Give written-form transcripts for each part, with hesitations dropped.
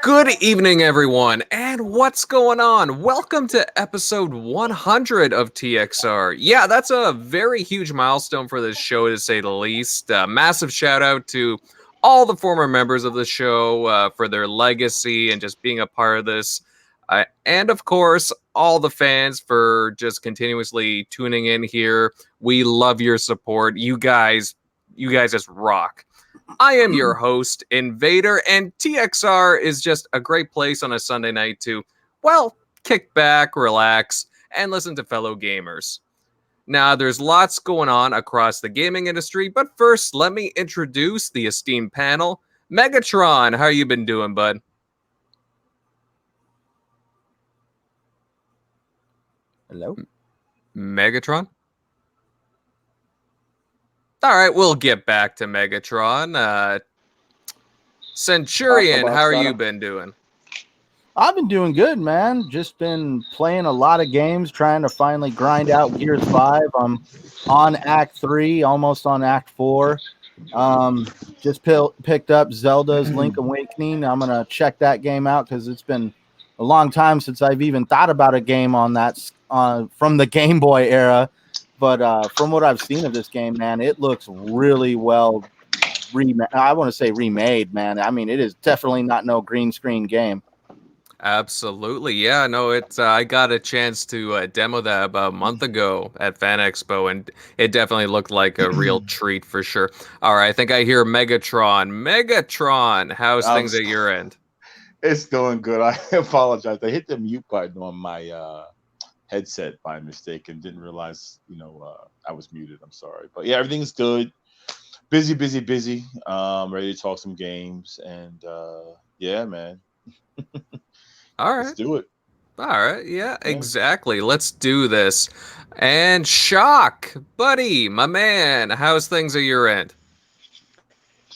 Good evening, everyone, and what's going on? Welcome to episode 100 of TXR. Yeah, that's a very huge milestone for this show, to say the least. Massive shout out to all the former members of the show for their legacy and just being a part of this. And of course, all the fans for just continuously tuning in here. We love your support. You guys just rock. I am your host, Invader, and TXR is just a great place on a Sunday night to, well, kick back, relax, and listen to fellow gamers. Now, there's lots going on across the gaming industry, but first, let me introduce the esteemed panel. Megatron, how you been doing, bud? Hello? Megatron? All right, we'll get back to Megatron. Centurion, how are you been doing? I've been doing good, man. Just been playing a lot of games, trying to finally grind out Gears 5. I'm on Act 3, almost on Act 4. Just picked up Zelda's Link Awakening. I'm going to check that game out because it's been a long time since I've even thought about a game on that from the Game Boy era. But from what I've seen of this game, man, it looks really well I want to say remade, man. I mean, it is definitely not no green screen game. Absolutely. Yeah, no, I got a chance to demo that about a month ago at Fan Expo, and it definitely looked like a real treat for sure. All right, I think I hear Megatron. Megatron, how's I'm things at your end? It's doing good. I apologize. I hit the mute button on my headset by mistake and didn't realize, I was muted. I'm sorry. But yeah, everything's good. Busy, busy, busy. Ready to talk some games and yeah, man. All Let's right. do it. All right. Yeah, Yeah. exactly. Let's do this. And Shock, buddy, my man, how's things at your end?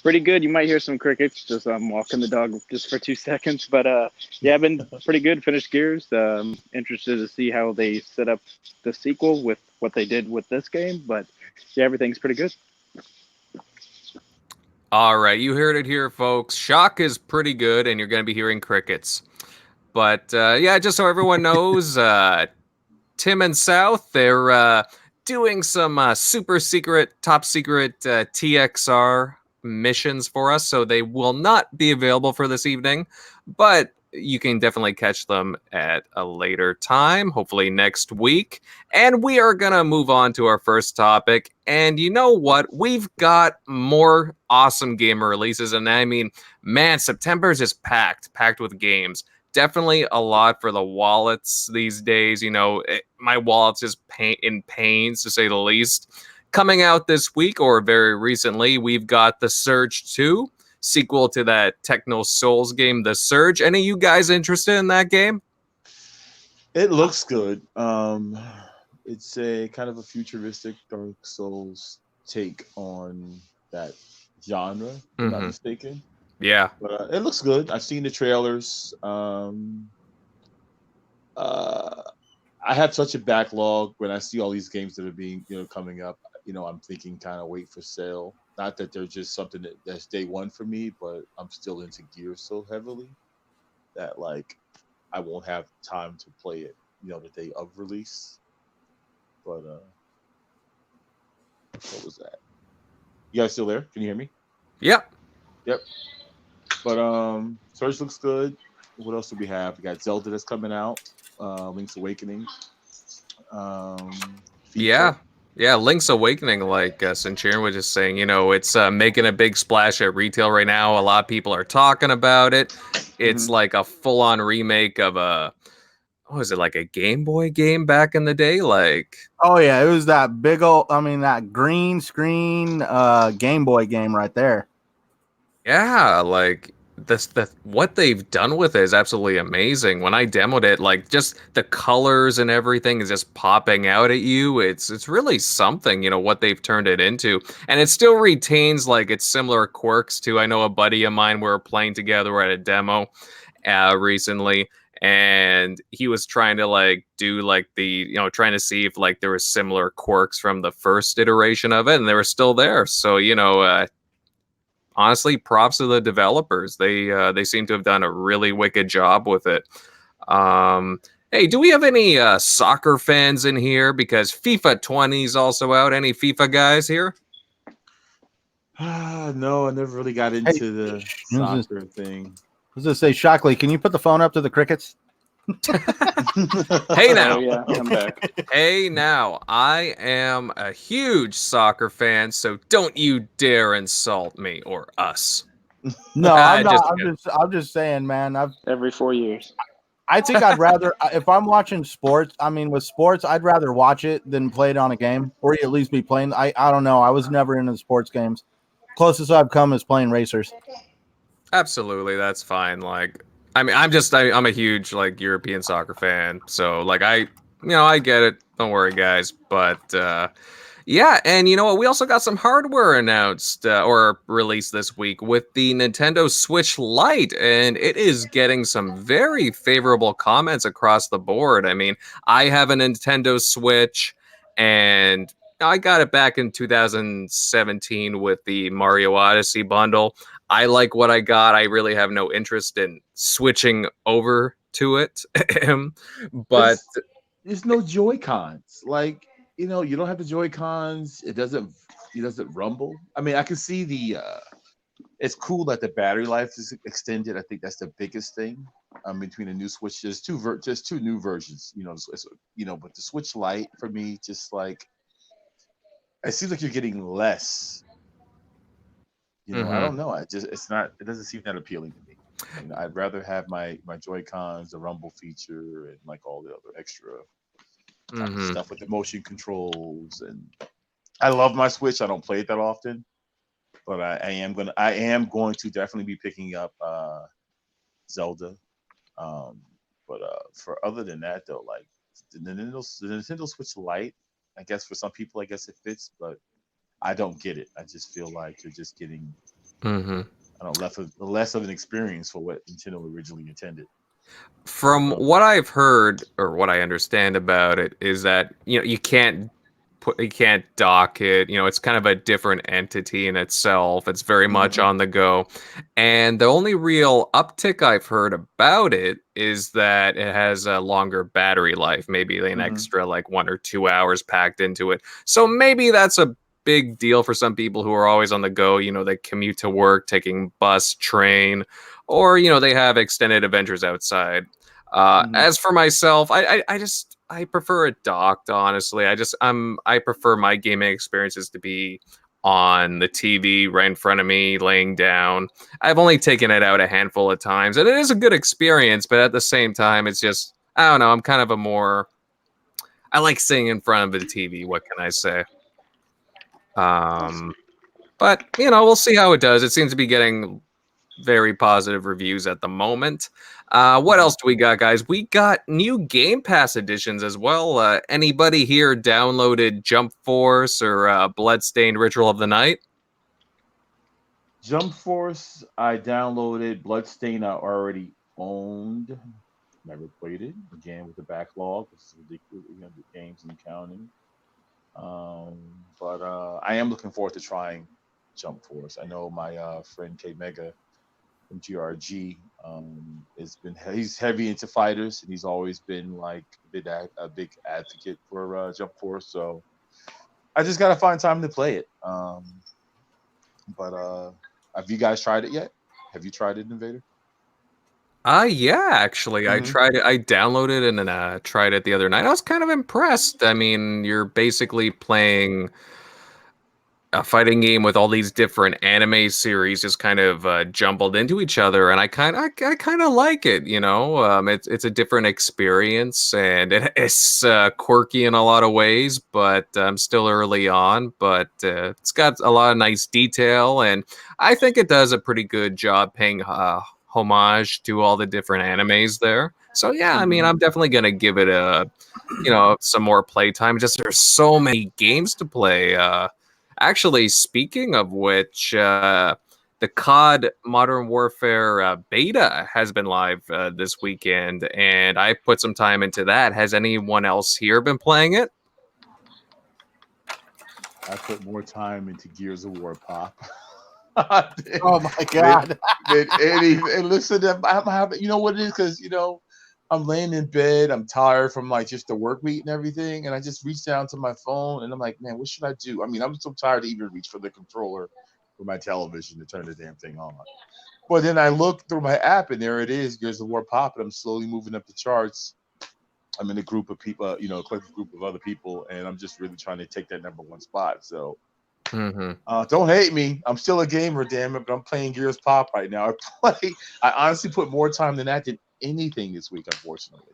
Pretty good. You might hear some crickets. Just I'm walking the dog just for 2 seconds, but yeah, I've been pretty good. Finished Gears. Interested to see how they set up the sequel with what they did with this game, but yeah, everything's pretty good. All right, you heard it here, folks. Shock is pretty good, and you're going to be hearing crickets. But yeah, just so everyone knows, Tim and South, they're doing some super secret, top secret TXR missions for us, so they will not be available for this evening, but you can definitely catch them at a later time, hopefully next week. And we are going to move on to our first topic. And you know what? We've got more awesome game releases. And I mean, man, September is just packed with games. Definitely a lot for the wallets these days. My wallet's just in pains, to say the least. Coming out this week, or very recently, we've got The Surge 2, sequel to that Techno Souls game, The Surge. Any of you guys interested in that game? It looks good. It's a kind of a futuristic Dark Souls take on that genre, if I'm not mistaken. Yeah. But it looks good. I've seen the trailers. I have such a backlog when I see all these games that are being, coming up. I'm thinking kind of wait for sale. Not that they're just something that's day one for me, but I'm still into Gears so heavily that like I won't have time to play it, the day of release. But what was that? You guys still there? Can you hear me? Yep. Yep. But Surge looks good. What else do we have? We got Zelda that's coming out. Link's Awakening. Yeah, Link's Awakening, like Centurion was just saying, it's making a big splash at retail right now. A lot of people are talking about it. It's like a full-on remake of like a Game Boy game back in the day? Oh yeah, it was that that green screen Game Boy game right there. Yeah, like what they've done with it is absolutely amazing. When I demoed it, like just the colors and everything is just popping out at you. It's really something, what they've turned it into. And it still retains like its similar quirks too. I know a buddy of mine, we were playing together at a demo recently, and he was trying to like do like trying to see if like there was similar quirks from the first iteration of it, and they were still there. So honestly, props to the developers. They seem to have done a really wicked job with it. Hey, do we have any soccer fans in here? Because FIFA 20 is also out. Any FIFA guys here? No, I never really got Hey, into the who's this? soccer thing. I was gonna say, Shockley, can you put the phone up to the crickets? Hey Oh now. yeah, I'm back. Hey now, I am a huge soccer fan, so don't you dare insult me or us. No, I'm Just not. kidding. I'm just saying, man. Every 4 years. I think I'd rather, if I'm watching sports, I mean, with sports, I'd rather watch it than play it on a game, or at least be playing. I don't know. I was never into sports games. Closest I've come is playing racers. Absolutely, that's fine. Like, I mean, I'm a huge like European soccer fan, so like I get it. Don't worry, guys. But yeah, and you know what? We also got some hardware announced or released this week with the Nintendo Switch Lite, and it is getting some very favorable comments across the board. I mean, I have a Nintendo Switch, and I got it back in 2017 with the Mario Odyssey bundle. I like what I got. I really have no interest in switching over to it. But There's no Joy Cons. Like, you don't have the Joy Cons. It doesn't rumble. I mean, I can see it's cool that the battery life is extended. I think that's the biggest thing. Between the new Switch, there's two new versions. But the Switch Lite for me, just like it seems like you're getting less. I don't know. It doesn't seem that appealing to me. I'd rather have my Joy Cons, the rumble feature, and like all the other extra stuff with the motion controls. And I love my Switch. I don't play it that often, but I am going to definitely be picking up Zelda. But for other than that though, like the Nintendo Switch Lite, I guess for some people, I guess it fits, but I don't get it. I just feel like you're just getting less of an experience for what Nintendo originally intended. from what I've heard or what I understand about it is that you can't dock it. It's kind of a different entity in itself. It's very much on the go. And the only real uptick I've heard about it is that it has a longer battery life, maybe an extra like 1 or 2 hours packed into it. So maybe that's a big deal for some people who are always on the go. They commute to work, taking bus, train, or they have extended adventures outside. As for myself, I prefer it docked. Honestly, I prefer my gaming experiences to be on the TV right in front of me, laying down. I've only taken it out a handful of times, and it is a good experience. But at the same time, it's just I don't know. I'm kind of I like sitting in front of the TV. What can I say? But we'll see how it does. It seems to be getting very positive reviews at the moment. What else do we got, guys? We got new Game Pass editions as well. Anybody here downloaded Jump Force or Bloodstained Ritual of the Night? Jump Force, I downloaded. Bloodstain, I already owned. Never played it. Again, with the backlog, it's ridiculous. The games and counting. But I am looking forward to trying Jump Force. I know my friend K Mega from GRG he's heavy into fighters, and he's always been like a big advocate for Jump Force. So I just gotta find time to play it. But have you guys tried it yet? Have you tried it, Invader? Yeah, actually, I tried it. I downloaded it and tried it the other night. I was kind of impressed. I mean, you're basically playing a fighting game with all these different anime series just kind of jumbled into each other, and I kind of like it. It's a different experience, and it's quirky in a lot of ways, but I'm still early on. But it's got a lot of nice detail, and I think it does a pretty good job paying homage to all the different animes there. So yeah, I mean, I'm definitely gonna give it some more playtime. Just there's so many games to play. Actually, speaking of which, the COD Modern Warfare beta has been live this weekend, and I put some time into that. Has anyone else here been playing it? I put more time into Gears of War Pop. Oh my God. And listen, I'm having, you know what it is? Because, I'm laying in bed. I'm tired from like just the work week and everything. And I just reached down to my phone and I'm like, man, what should I do? I mean, I'm so tired to even reach for the controller for my television to turn the damn thing on. But then I look through my app and there it is. Gears of War pop. And I'm slowly moving up the charts. I'm in a group of people, a collective group of other people. And I'm just really trying to take that number one spot. So don't hate me. I'm still a gamer, damn it, but I'm playing Gears Pop right now. I honestly put more time than that did anything this week, unfortunately.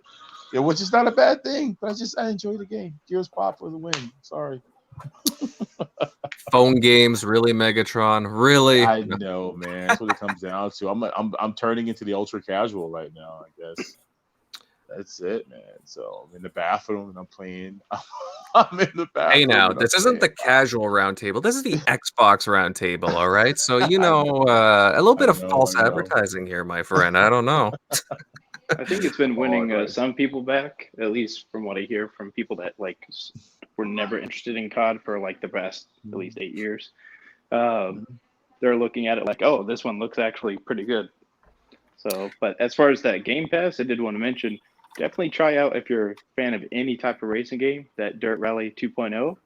Which is not a bad thing, but I enjoy the game. Gears Pop for the win. Sorry. Phone games, really, Megatron, really. I know, man. That's what it comes down to. I'm turning into the ultra casual right now, I guess. That's it, man. So I'm in the bathroom and I'm playing. I'm in the bathroom. Hey, now this isn't the casual roundtable. This is the Xbox roundtable, all right? So a little bit of false advertising here, my friend. I don't know. I think it's been winning some people back, at least from what I hear from people that were never interested in COD for like the past at least 8 years. They're looking at it like, oh, this one looks actually pretty good. So, but as far as that Game Pass, I did want to mention, definitely try out if you're a fan of any type of racing game, that Dirt Rally 2.0.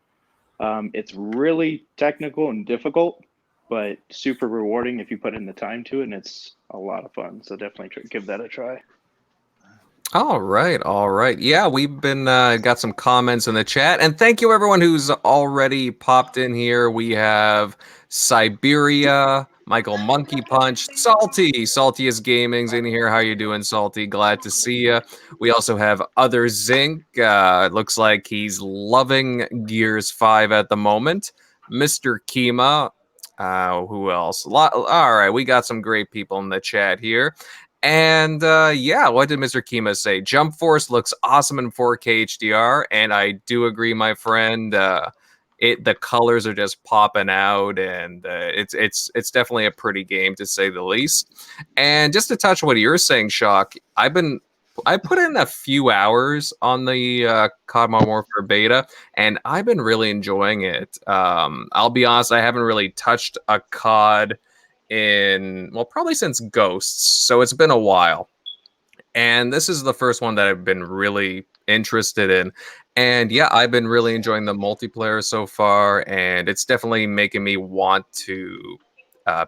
It's really technical and difficult, but super rewarding if you put in the time to it, and it's a lot of fun. So definitely give that a try. All right. Yeah, we've been got some comments in the chat, and thank you everyone who's already popped in here. We have Siberia, Michael Monkey Punch, Saltiest Gaming's in here. How you doing, Salty? Glad to see you. We also have Other Zinc. Looks like he's loving Gears 5 at the moment. Mr. Kima. Who else? All right, we got some great people in the chat here. And what did Mr. Kima say? Jump Force looks awesome in 4K HDR, and I do agree, my friend. The colors are just popping out, and it's definitely a pretty game to say the least. And just to touch what you're saying, Shock, I put in a few hours on the COD Modern Warfare beta, and I've been really enjoying it. I'll be honest, I haven't really touched a COD probably since Ghosts, so it's been a while. And this is the first one that I've been really interested in. And yeah, I've been really enjoying the multiplayer so far, and it's definitely making me want to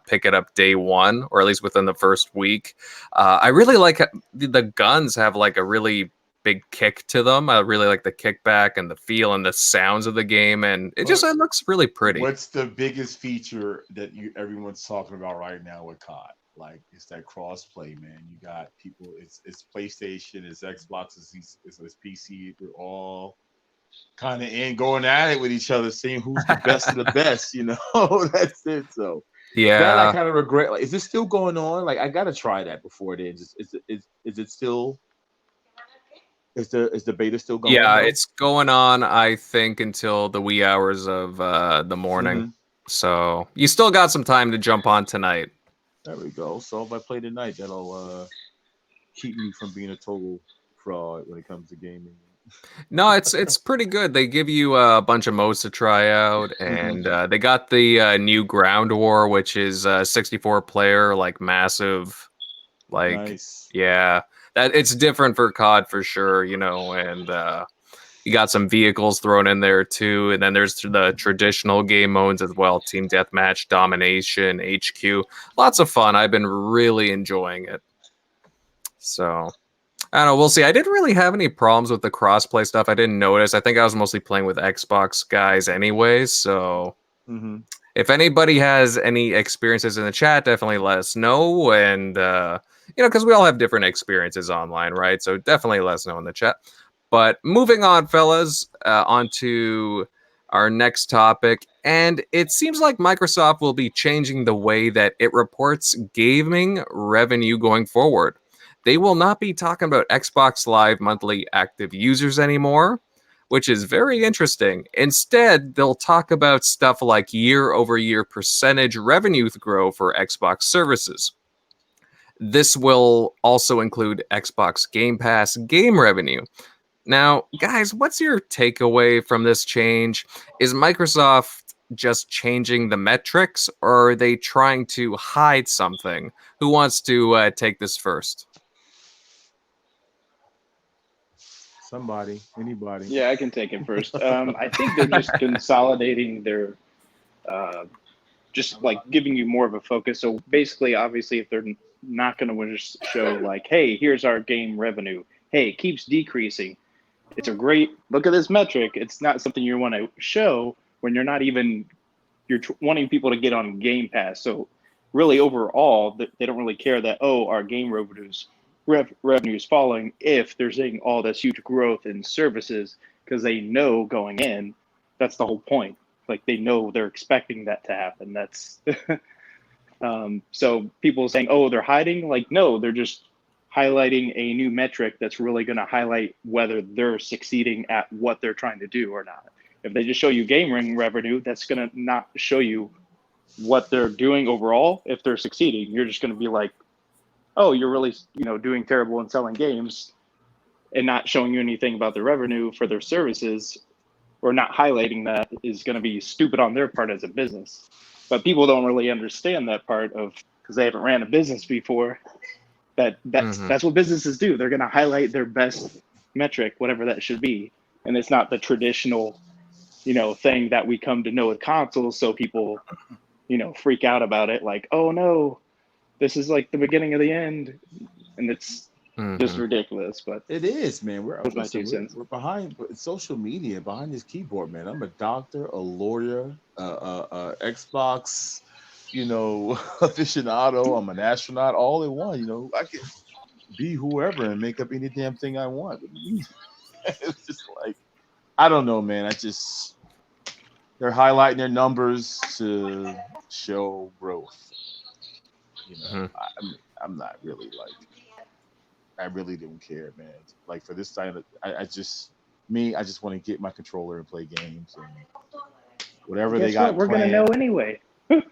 pick it up day one, or at least within the first week. I really like the guns have like a really big kick to them. I really like the kickback and the feel and the sounds of the game, and it looks really pretty. What's the biggest feature that everyone's talking about right now with COD? Like, it's that cross-play, man. You got people, it's PlayStation, it's Xbox, it's PC. We're all kind of going at it with each other, seeing who's the best of the best, That's it. So yeah, that I kind of regret. Like, is this still going on? Like, I gotta try that before it ends. Is it still? Is the beta still going on? Yeah, it's going on, I think, until the wee hours of the morning. Mm-hmm. So you still got some time to jump on tonight. There we go. So if I play tonight, that'll keep me from being a total fraud when it comes to gaming. No, it's pretty good. They give you a bunch of modes to try out, and they got the new Ground War, which is 64 player, like massive, like nice. Yeah. That it's different for COD for sure, and you got some vehicles thrown in there too, and then there's the traditional game modes as well: Team Deathmatch, Domination, HQ. Lots of fun. I've been really enjoying it. So I don't know. We'll see. I didn't really have any problems with the crossplay stuff. I didn't notice. I think I was mostly playing with Xbox guys anyways. So if anybody has any experiences in the chat, definitely let us know. And because we all have different experiences online, right? So definitely let us know in the chat. But moving on, fellas, on to our next topic. And it seems like Microsoft will be changing the way that it reports gaming revenue going forward. They will not be talking about Xbox Live monthly active users anymore, which is very interesting. Instead, they'll talk about stuff like year-over-year percentage revenue growth for Xbox services. This will also include Xbox Game Pass game revenue. Now, guys, what's your takeaway from this change? Is Microsoft just changing the metrics, or are they trying to hide something? Who wants to take this first? Somebody, anybody. Yeah, I can take it first. I think they're just consolidating their, just like giving you more of a focus. So basically, obviously, if they're not going to just show like, hey, here's our game revenue. Hey, it keeps decreasing. It's a great look at this metric. It's not something you want to show when you're not even wanting people to get on Game Pass. So really, overall, they don't really care that our game revenue is falling if they're seeing all this huge growth in services, because they know going in, that's the whole point. Like they know they're expecting that to happen. That's so people saying, they're hiding. Like, no, they're just highlighting a new metric that's really going to highlight whether they're succeeding at what they're trying to do or not. If they just show you game ring revenue, that's going to not show you what they're doing overall. If they're succeeding, you're just going to be like, oh, you're really, doing terrible in selling games, and not showing you anything about the revenue for their services, or not highlighting that, is going to be stupid on their part as a business. But people don't really understand that part of, because they haven't ran a business before, that's what businesses do. They're going to highlight their best metric, whatever that should be. And it's not the traditional, thing that we come to know with consoles. So people, freak out about it. Like, oh no, this is like the beginning of the end. And it's just ridiculous. But it is, man. We're behind social media, behind this keyboard, man. I'm a doctor, a lawyer, Xbox, aficionado. I'm an astronaut, all in one. I can be whoever and make up any damn thing I want. It's just like, I don't know, man. They're highlighting their numbers to show growth. I'm not really like, I really don't care, man. Like for this time, I just want to get my controller and play games and whatever they got. We're gonna know anyway. They're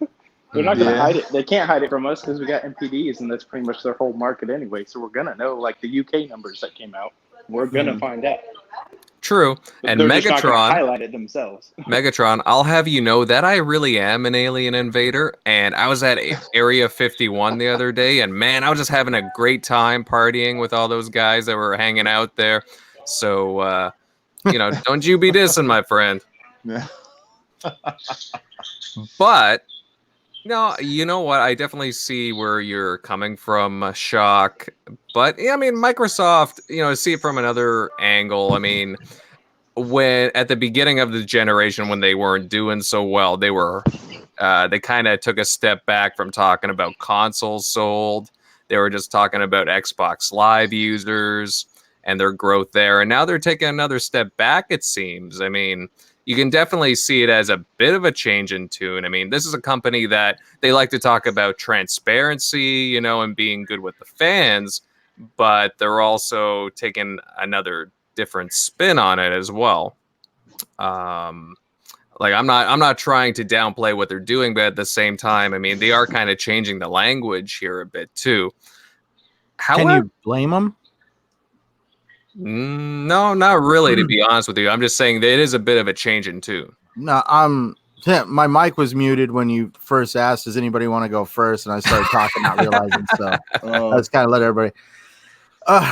not gonna hide it. They can't hide it from us because we got MPDs, and that's pretty much their whole market anyway. So we're gonna know, like the UK numbers that came out. We're gonna find out. True. But and they're Megatron, just not gonna highlight it themselves. Megatron, I'll have you know that I really am an alien invader, and I was at Area 51 the other day, and man, I was just having a great time partying with all those guys that were hanging out there. So, don't you be dissing, my friend. But no, you know what? I definitely see where you're coming from, Shock. But yeah, I mean, Microsoft, see it from another angle. I mean, when at the beginning of the generation, when they weren't doing so well, they kind of took a step back from talking about consoles sold. They were just talking about Xbox Live users and their growth there. And now they're taking another step back, it seems. I mean, you can definitely see it as a bit of a change in tune. I mean, this is a company that they like to talk about transparency, and being good with the fans, but they're also taking another different spin on it as well. Like I'm not trying to downplay what they're doing, but at the same time, I mean, they are kind of changing the language here a bit too. Can you blame them? No, not really, to be honest with you. I'm just saying that it is a bit of a change in tune. No, my mic was muted when you first asked, does anybody want to go first? And I started talking, not realizing. So I just kind of let everybody.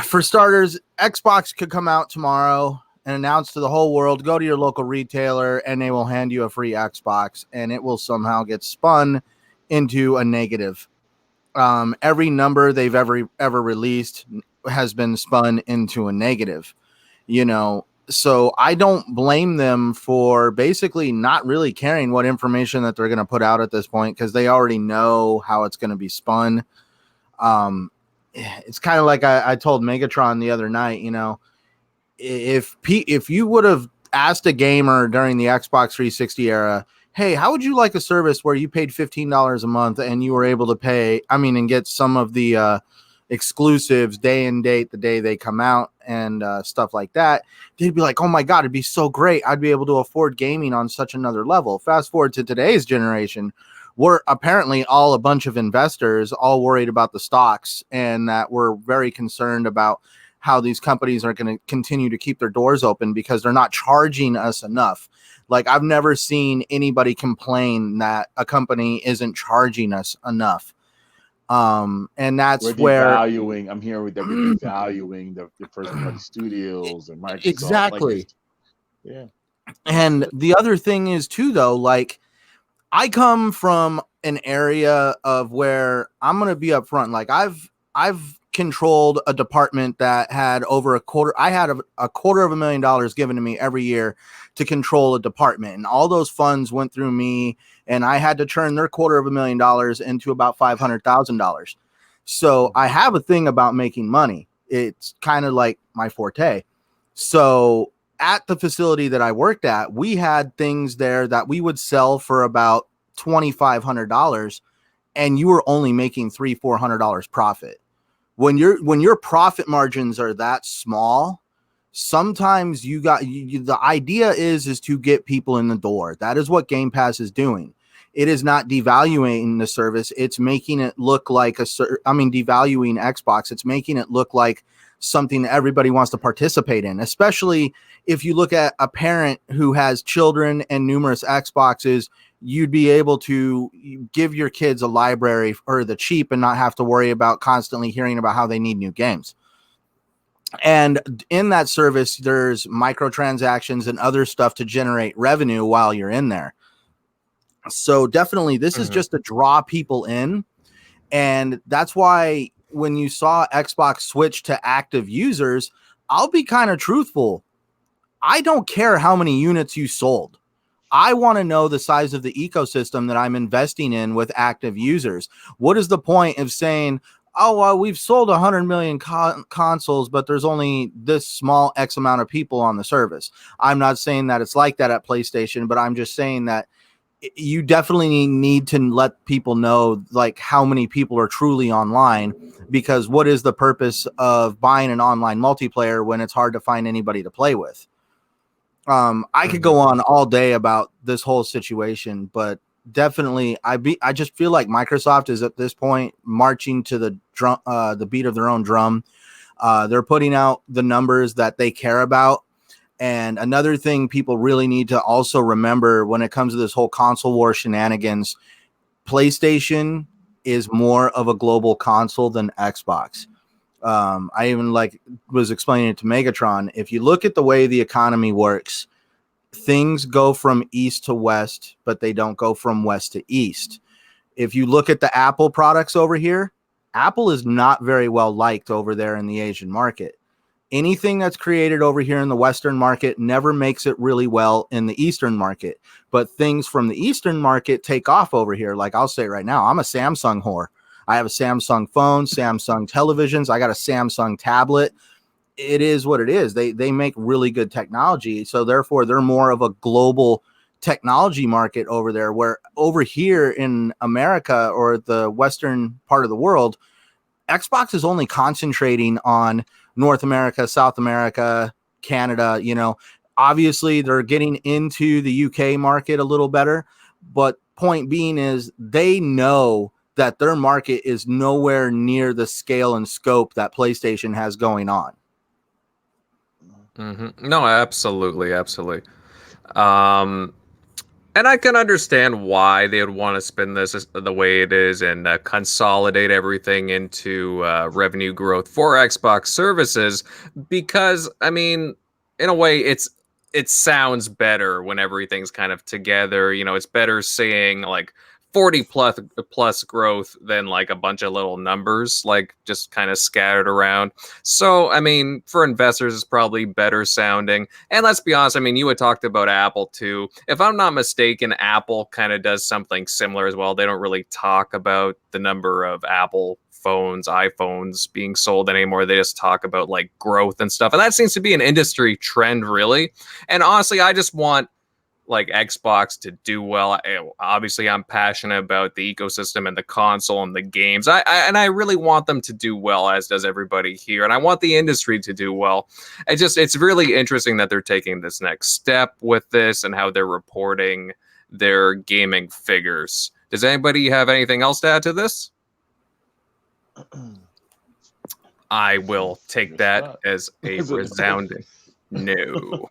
For starters, Xbox could come out tomorrow and announce to the whole world, go to your local retailer and they will hand you a free Xbox, and it will somehow get spun into a negative. Every number they've ever released has been spun into a negative, so I don't blame them for basically not really caring what information that they're going to put out at this point, because they already know how it's going to be spun. It's kind of like I told Megatron the other night, if you would have asked a gamer during the Xbox 360 era, hey, how would you like a service where you paid $15 a month and you were able to and get some of the exclusives day and date the day they come out and stuff like that, they'd be like, oh my God, it'd be so great. I'd be able to afford gaming on such another level. Fast forward to today's generation, we're apparently all a bunch of investors all worried about the stocks, and that we're very concerned about how these companies are going to continue to keep their doors open because they're not charging us enough. Like, I've never seen anybody complain that a company isn't charging us enough. And that's We're where devaluing. I'm hearing that we're devaluing the first party studios and Microsoft. exactly. Yeah. And the other thing is too, though, like, I come from an area of where I'm going to be upfront. Like, I've controlled a department that had over a quarter. I had a $250,000 given to me every year to control a department, and all those funds went through me, and I had to turn their $250,000 into about $500,000. So I have a thing about making money. It's kind of like my forte. So at the facility that I worked at, we had things there that we would sell for about $2,500, and you were only making $300-400 profit. When your profit margins are that small, sometimes the idea is to get people in the door. That is what Game Pass is doing. It is not devaluing the service. It's making it look like devaluing Xbox. It's making it look like something that everybody wants to participate in, especially if you look at a parent who has children and numerous Xboxes. You'd be able to give your kids a library for the cheap and not have to worry about constantly hearing about how they need new games. And in that service, there's microtransactions and other stuff to generate revenue while you're in there. So definitely this is just to draw people in. And that's why when you saw Xbox switch to active users, I'll be kind of truthful. I don't care how many units you sold. I want to know the size of the ecosystem that I'm investing in with active users. What is the point of saying, oh, well, we've sold 100 million consoles, but there's only this small X amount of people on the service? I'm not saying that it's like that at PlayStation, but I'm just saying that you definitely need to let people know like how many people are truly online, because what is the purpose of buying an online multiplayer when it's hard to find anybody to play with? I could go on all day about this whole situation, but definitely I just feel like Microsoft is at this point marching to the beat of their own drum. They're putting out the numbers that they care about. And another thing people really need to also remember when it comes to this whole console war shenanigans, PlayStation is more of a global console than Xbox. I even was explaining it to Megatron. If you look at the way the economy works, things go from east to west, but they don't go from west to east. If you look at the Apple products over here, Apple is not very well liked over there in the Asian market. Anything that's created over here in the Western market never makes it really well in the Eastern market. But things from the Eastern market take off over here. Like I'll say right now, I'm a Samsung whore. I have a Samsung phone, Samsung televisions. I got a Samsung tablet. It is what it is. They make really good technology. So therefore, they're more of a global technology market over there, where over here in America or the Western part of the world, Xbox is only concentrating on North America, South America, Canada. Obviously they're getting into the UK market a little better, but point being is they know that their market is nowhere near the scale and scope that PlayStation has going on. No, absolutely. And I can understand why they would want to spin this the way it is and consolidate everything into revenue growth for Xbox services, because, I mean, in a way, it sounds better when everything's kind of together. It's better saying like 40 plus growth than like a bunch of little numbers like just kind of scattered around. So, I mean, for investors, it's probably better sounding. And let's be honest, I mean, you had talked about Apple too. If I'm not mistaken, Apple kind of does something similar as well. They don't really talk about the number of Apple phones, iPhones being sold anymore. They just talk about like growth and stuff. And that seems to be an industry trend, really. And honestly, I just want like Xbox to do well. Obviously, I'm passionate about the ecosystem and the console and the games. I really want them to do well, as does everybody here. And I want the industry to do well. It's really interesting that they're taking this next step with this and how they're reporting their gaming figures. Does anybody have anything else to add to this? I will take Guess that not. as a Is it no? resounding no.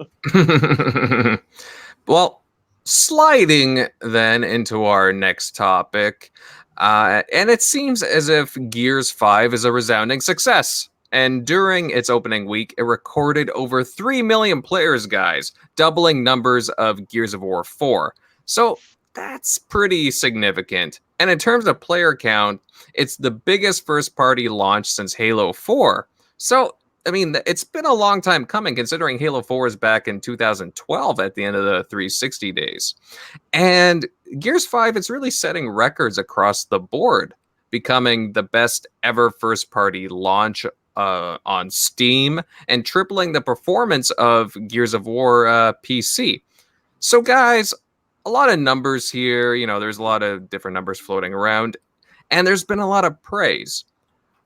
Well, sliding then into our next topic, and it seems as if Gears 5 is a resounding success. And during its opening week, it recorded over 3 million players, guys, doubling numbers of Gears of War 4. So that's pretty significant. And in terms of player count, it's the biggest first party launch since Halo 4. So, I mean, it's been a long time coming considering Halo 4 is back in 2012 at the end of the 360 days. And Gears 5 is really setting records across the board, becoming the best ever first party launch on Steam and tripling the performance of Gears of War PC. So, guys, a lot of numbers here. You know, there's a lot of different numbers floating around, and there's been a lot of praise.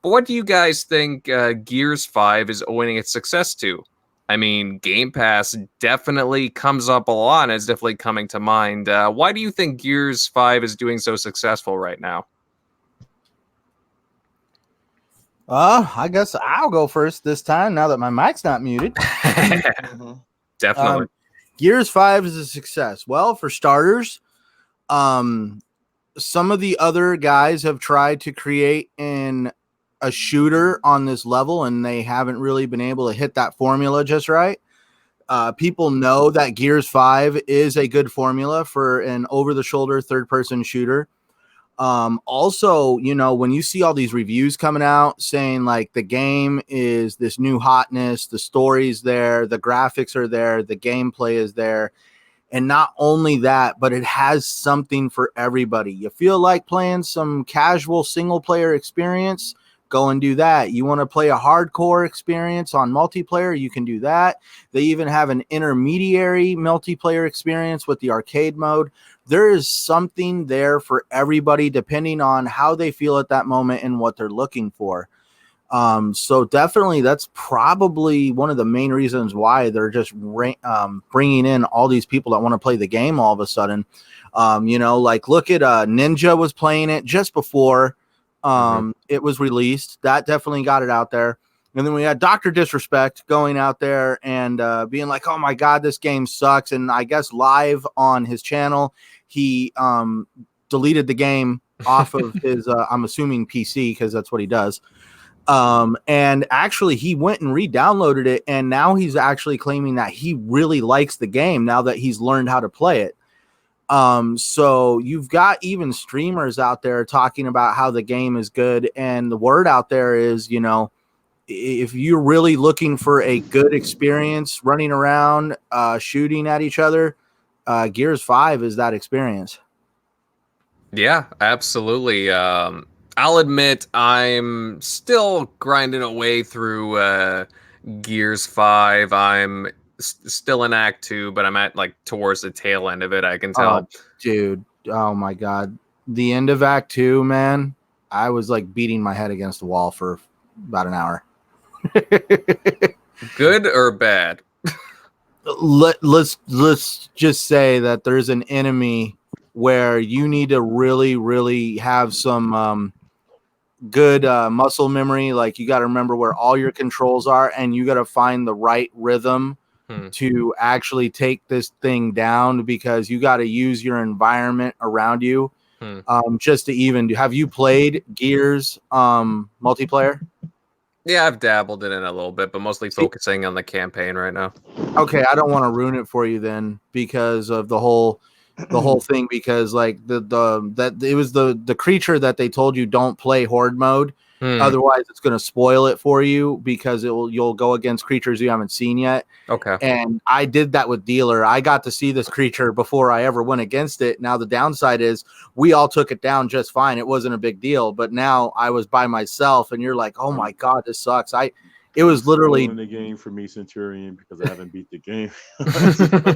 But what do you guys think Gears 5 is owing its success to? I mean, Game Pass definitely comes up a lot and is definitely coming to mind. Why do you think Gears 5 is doing so successful right now? I guess I'll go first this time now that my mic's not muted. Definitely. Gears 5 is a success. Well, for starters, some of the other guys have tried to create a shooter on this level, and they haven't really been able to hit that formula just right. People know that Gears 5 is a good formula for an over-the-shoulder third-person shooter. Also, you know, when you see all these reviews coming out saying like the game is this new hotness, the story's there, the graphics are there, the gameplay is there. And not only that, but it has something for everybody. You feel like playing some casual single player experience, go and do that. You want to play a hardcore experience on multiplayer, you can do that. They even have an intermediary multiplayer experience with the arcade mode. There is something there for everybody depending on how they feel at that moment and what they're looking for. So definitely that's probably one of the main reasons why they're just bringing in all these people that want to play the game all of a sudden. You know, like look at Ninja was playing it just before it was released. That definitely got it out there. And then we had Dr. Disrespect going out there and being like, oh my God, this game sucks. And I guess live on his channel, he deleted the game off of his, I'm assuming PC, because that's what he does. And actually he went and re-downloaded it, and now he's actually claiming that he really likes the game now that he's learned how to play it. So you've got even streamers out there talking about how the game is good, and the word out there is, you know, if you're really looking for a good experience running around shooting at each other, Gears 5 is that experience. Yeah, absolutely. I'll admit I'm still grinding away through Gears 5. I'm still in Act 2, but I'm at like towards the tail end of it. I can tell. Dude, oh my God. The end of Act 2, man, I was like beating my head against the wall for about an hour. Good or bad? Let's just say that there's an enemy where you need to really have some good muscle memory. Like you got to remember where all your controls are, and you got to find the right rhythm to actually take this thing down, because you got to use your environment around you just to even do. Have you played Gears multiplayer? Yeah, I've dabbled in it a little bit, but mostly focusing on the campaign right now. Okay, I don't want to ruin it for you then, because of the whole thing, because like that it was the creature that they told you don't play horde mode, otherwise it's going to spoil it for you, because you'll go against creatures you haven't seen yet. Okay. And I did that with Dealer. I got to see this creature before I ever went against it. Now the downside is we all took it down just fine. It wasn't a big deal, but now I was by myself, and you're like, oh my God, this sucks. It was literally in the game for me, Centurion, because I haven't beat the game.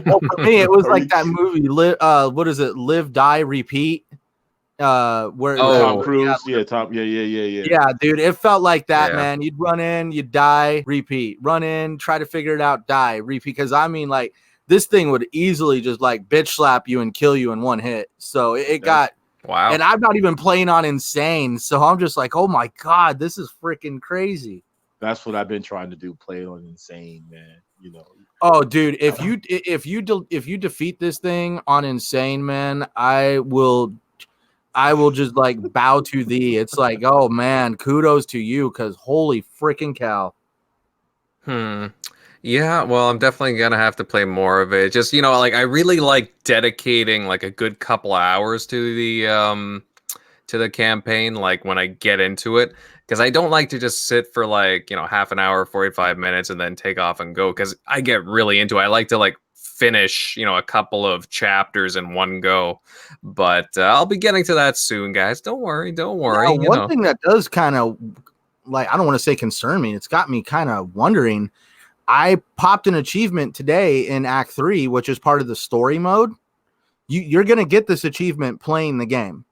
well, for me, it was like that movie. What is it? Live, Die, Repeat. Where Tom Cruise, yeah, dude, it felt like that, Yeah. man. You'd run in, you'd die, repeat, run in, try to figure it out, die, repeat. Because I mean, like this thing would easily just like bitch slap you and kill you in one hit. So it got wow. And I'm not even playing on insane, so I'm just like, oh my God, this is freaking crazy. That's what I've been trying to do. Play it on Insane, man. Oh, dude, if you defeat this thing on Insane, man, I will just like bow to thee. It's like, oh man, kudos to you, because holy freaking cow. Yeah, well, I'm definitely gonna have to play more of it. Just, like I really like dedicating like a good couple hours to the campaign, like when I get into it, because I don't like to just sit for like, half an hour, 45 minutes and then take off and go, because I get really into it. I like to like finish, a couple of chapters in one go. But I'll be getting to that soon, guys. Don't worry. Now, one thing that does kind of, like, I don't want to say concern me, it's got me kind of wondering. I popped an achievement today in Act 3, which is part of the story mode. You're going to get this achievement playing the game.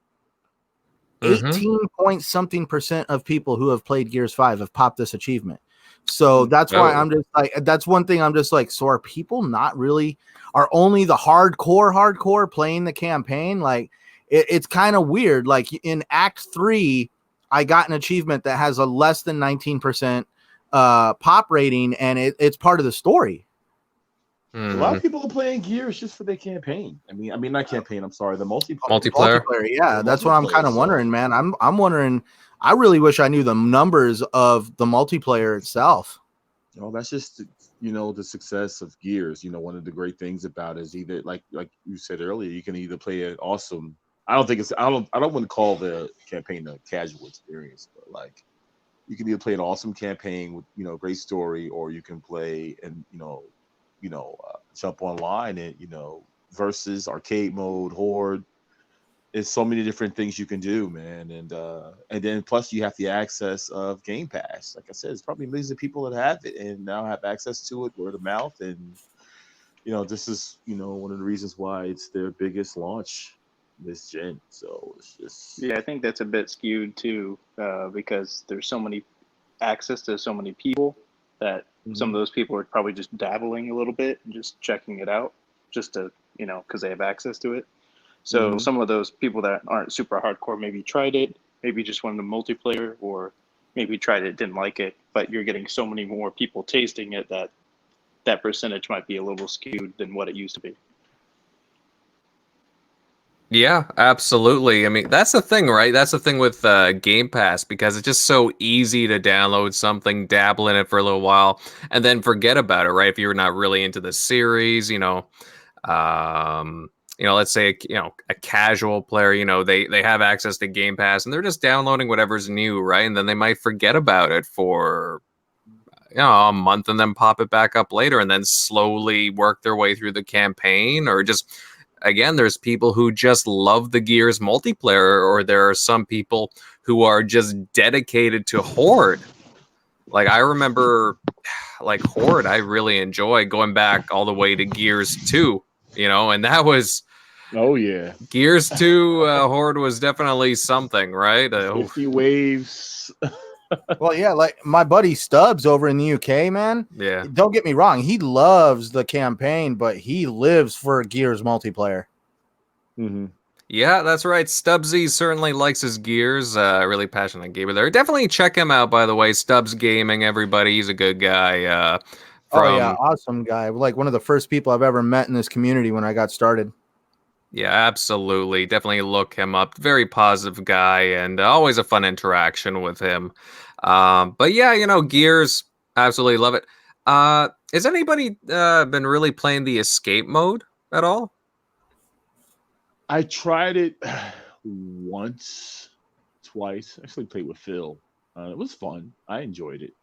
18 point something % of people who have played Gears 5 have popped this achievement. So that's why I'm just like, that's one thing I'm just like, so are people not really, are only the hardcore playing the campaign? Like, it's kind of weird. Like in Act 3, I got an achievement that has a less than 19% pop rating, and it's part of the story. A lot of people are playing Gears just for their campaign. I mean, not campaign. I'm sorry, the multiplayer. Yeah, that's what I'm kind of wondering, man. I'm wondering. I really wish I knew the numbers of the multiplayer itself. That's just the success of Gears. One of the great things about it is either like you said earlier, you can either play an awesome. I don't want to call the campaign a casual experience, but like you can either play an awesome campaign with great story, or you can play and jump online and versus arcade mode, horde. It's so many different things you can do, man, and then plus you have the access of Game Pass. Like I said, it's probably millions of people that have it and now have access to it word of mouth, and this is one of the reasons why it's their biggest launch this gen. So it's just I think that's a bit skewed too, because there's so many access to so many people that some of those people are probably just dabbling a little bit and just checking it out, just to because they have access to it. So some of those people that aren't super hardcore maybe tried it, maybe just wanted the multiplayer, or maybe tried it, didn't like it. But you're getting so many more people tasting it that percentage might be a little skewed than what it used to be. Yeah, absolutely. I mean, that's the thing, right? That's the thing with Game Pass, because it's just so easy to download something, dabble in it for a little while, and then forget about it, right? If you're not really into the series, let's say a casual player, they have access to Game Pass and they're just downloading whatever's new, right? And then they might forget about it for a month and then pop it back up later, and then slowly work their way through the campaign, or just. Again, there's people who just love the Gears multiplayer, or there are some people who are just dedicated to Horde. Like I remember, like Horde, I really enjoy going back all the way to Gears 2, and that was. Oh yeah, Gears 2 Horde was definitely something, right? 50 waves. Well, yeah, like my buddy Stubbs over in the UK, man. Yeah. Don't get me wrong. He loves the campaign, but he lives for Gears multiplayer. Yeah, that's right. Stubbsy certainly likes his Gears. Really passionate gamer there. Definitely check him out, by the way. Stubbs Gaming, everybody. He's a good guy. Oh, yeah. Awesome guy. Like one of the first people I've ever met in this community when I got started. Yeah, absolutely. Definitely look him up. Very positive guy, and always a fun interaction with him. But yeah, Gears, absolutely love it. Has anybody been really playing the escape mode at all? I tried it once, twice. I actually played with Phil. It was fun. I enjoyed it.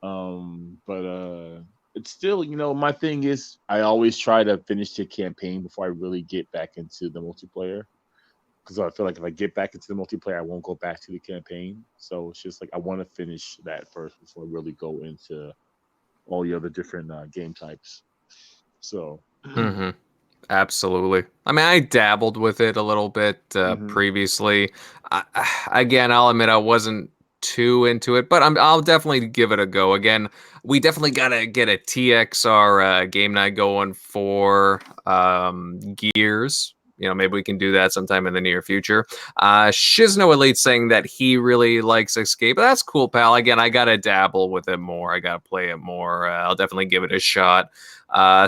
But it's still, my thing is I always try to finish the campaign before I really get back into the multiplayer, because I feel like if I get back into the multiplayer, I won't go back to the campaign. So it's just like I want to finish that first before I really go into all the other different game types. So Absolutely. I mean, I dabbled with it a little bit previously. Again, I'll admit I wasn't too into it, but I'll definitely give it a go. Again, we definitely gotta get a TXR game night going for Gears. maybe we can do that sometime in the near future. Shizno Elite saying that he really likes Escape. That's cool, pal. Again, I gotta dabble with it more. I gotta play it more. I'll definitely give it a shot.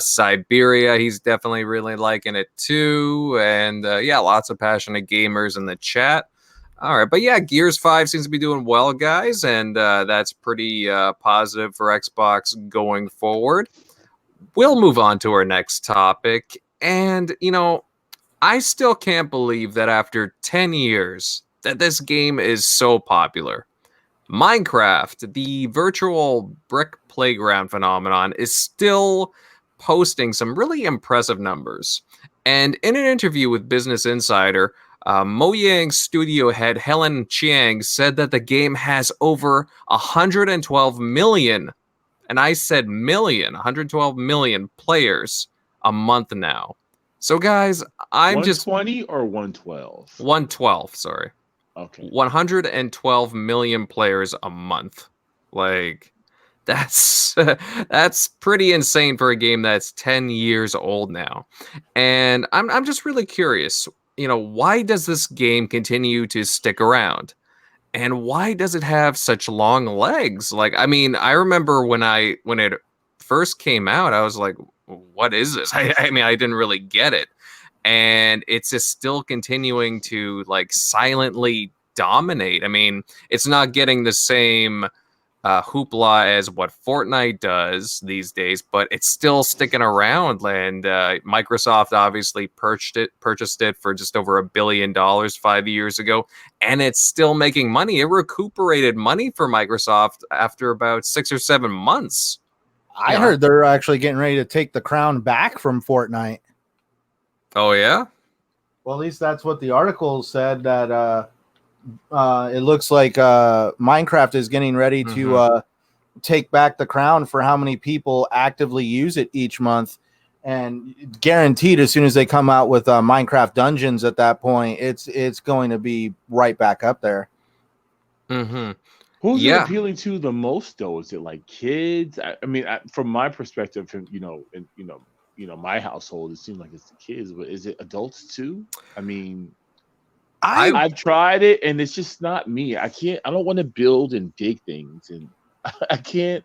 Siberia, he's definitely really liking it too. And yeah, lots of passionate gamers in the chat. All right, but yeah, Gears 5 seems to be doing well, guys, and that's pretty positive for Xbox going forward. We'll move on to our next topic. And, I still can't believe that after 10 years that this game is so popular. Minecraft, the virtual brick playground phenomenon, is still posting some really impressive numbers. And in an interview with Business Insider, Mojang studio head Helen Chiang said that the game has over 112 million, and I said million, 112 million players a month now. So, guys, I'm 120 or 112? 112, sorry. Okay. 112 million players a month. Like, that's pretty insane for a game that's 10 years old now. And I'm just really curious, why does this game continue to stick around? And why does it have such long legs? Like, I mean, I remember when it first came out, I was like, what is this? I mean, I didn't really get it. And it's just still continuing to like silently dominate. I mean, it's not getting the same hoopla as what Fortnite does these days, but it's still sticking around. And Microsoft obviously purchased it for just over $1 billion 5 years ago, and it's still making money. It recuperated money for Microsoft after about 6 or 7 months. I heard they're actually getting ready to take the crown back from Fortnite. Oh yeah? Well, at least that's what the article said, that it looks like Minecraft is getting ready to take back the crown for how many people actively use it each month. And guaranteed, as soon as they come out with Minecraft Dungeons at that point, it's going to be right back up there. Mm-hmm. Who's it appealing to the most, though? Is it like kids? I mean, from my perspective, my household, it seems like it's the kids, but is it adults too? I mean, I've tried it, and it's just not me. I don't want to build and dig things, and I can't.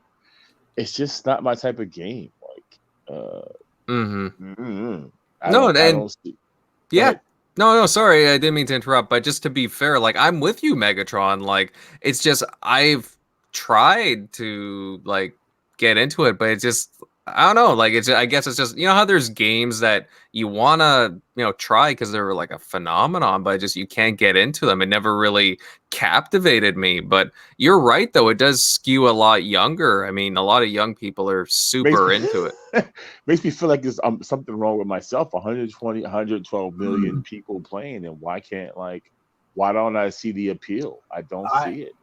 It's just not my type of game. Like, I don't see. Yeah. No, sorry, I didn't mean to interrupt, but just to be fair, like, I'm with you, Megatron. Like, it's just, I've tried to, like, get into it, but it's just, I don't know, like, I guess it's just, how there's games that you want to, try because they're, like, a phenomenon, but just, you can't get into them. It never really captivated me, but you're right, though, it does skew a lot younger. I mean, a lot of young people are super into it. Makes me feel like there's something wrong with myself. 112 million people playing, and why don't I see the appeal? I don't see it.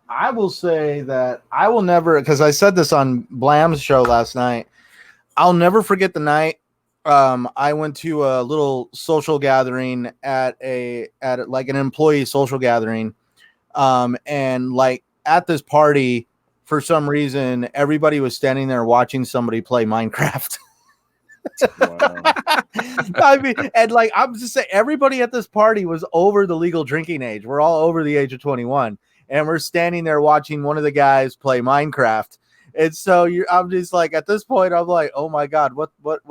I will say that I will never, because I said this on Blam's show last night, I'll never forget the night I went to a little social gathering at like an employee social gathering, and like at this party, for some reason, everybody was standing there watching somebody play Minecraft. Wow. I mean, and like, I'm just saying, everybody at this party was over the legal drinking age. We're all over the age of 21, and we're standing there watching one of the guys play Minecraft. And so I'm just like, at this point, I'm like, oh my God, what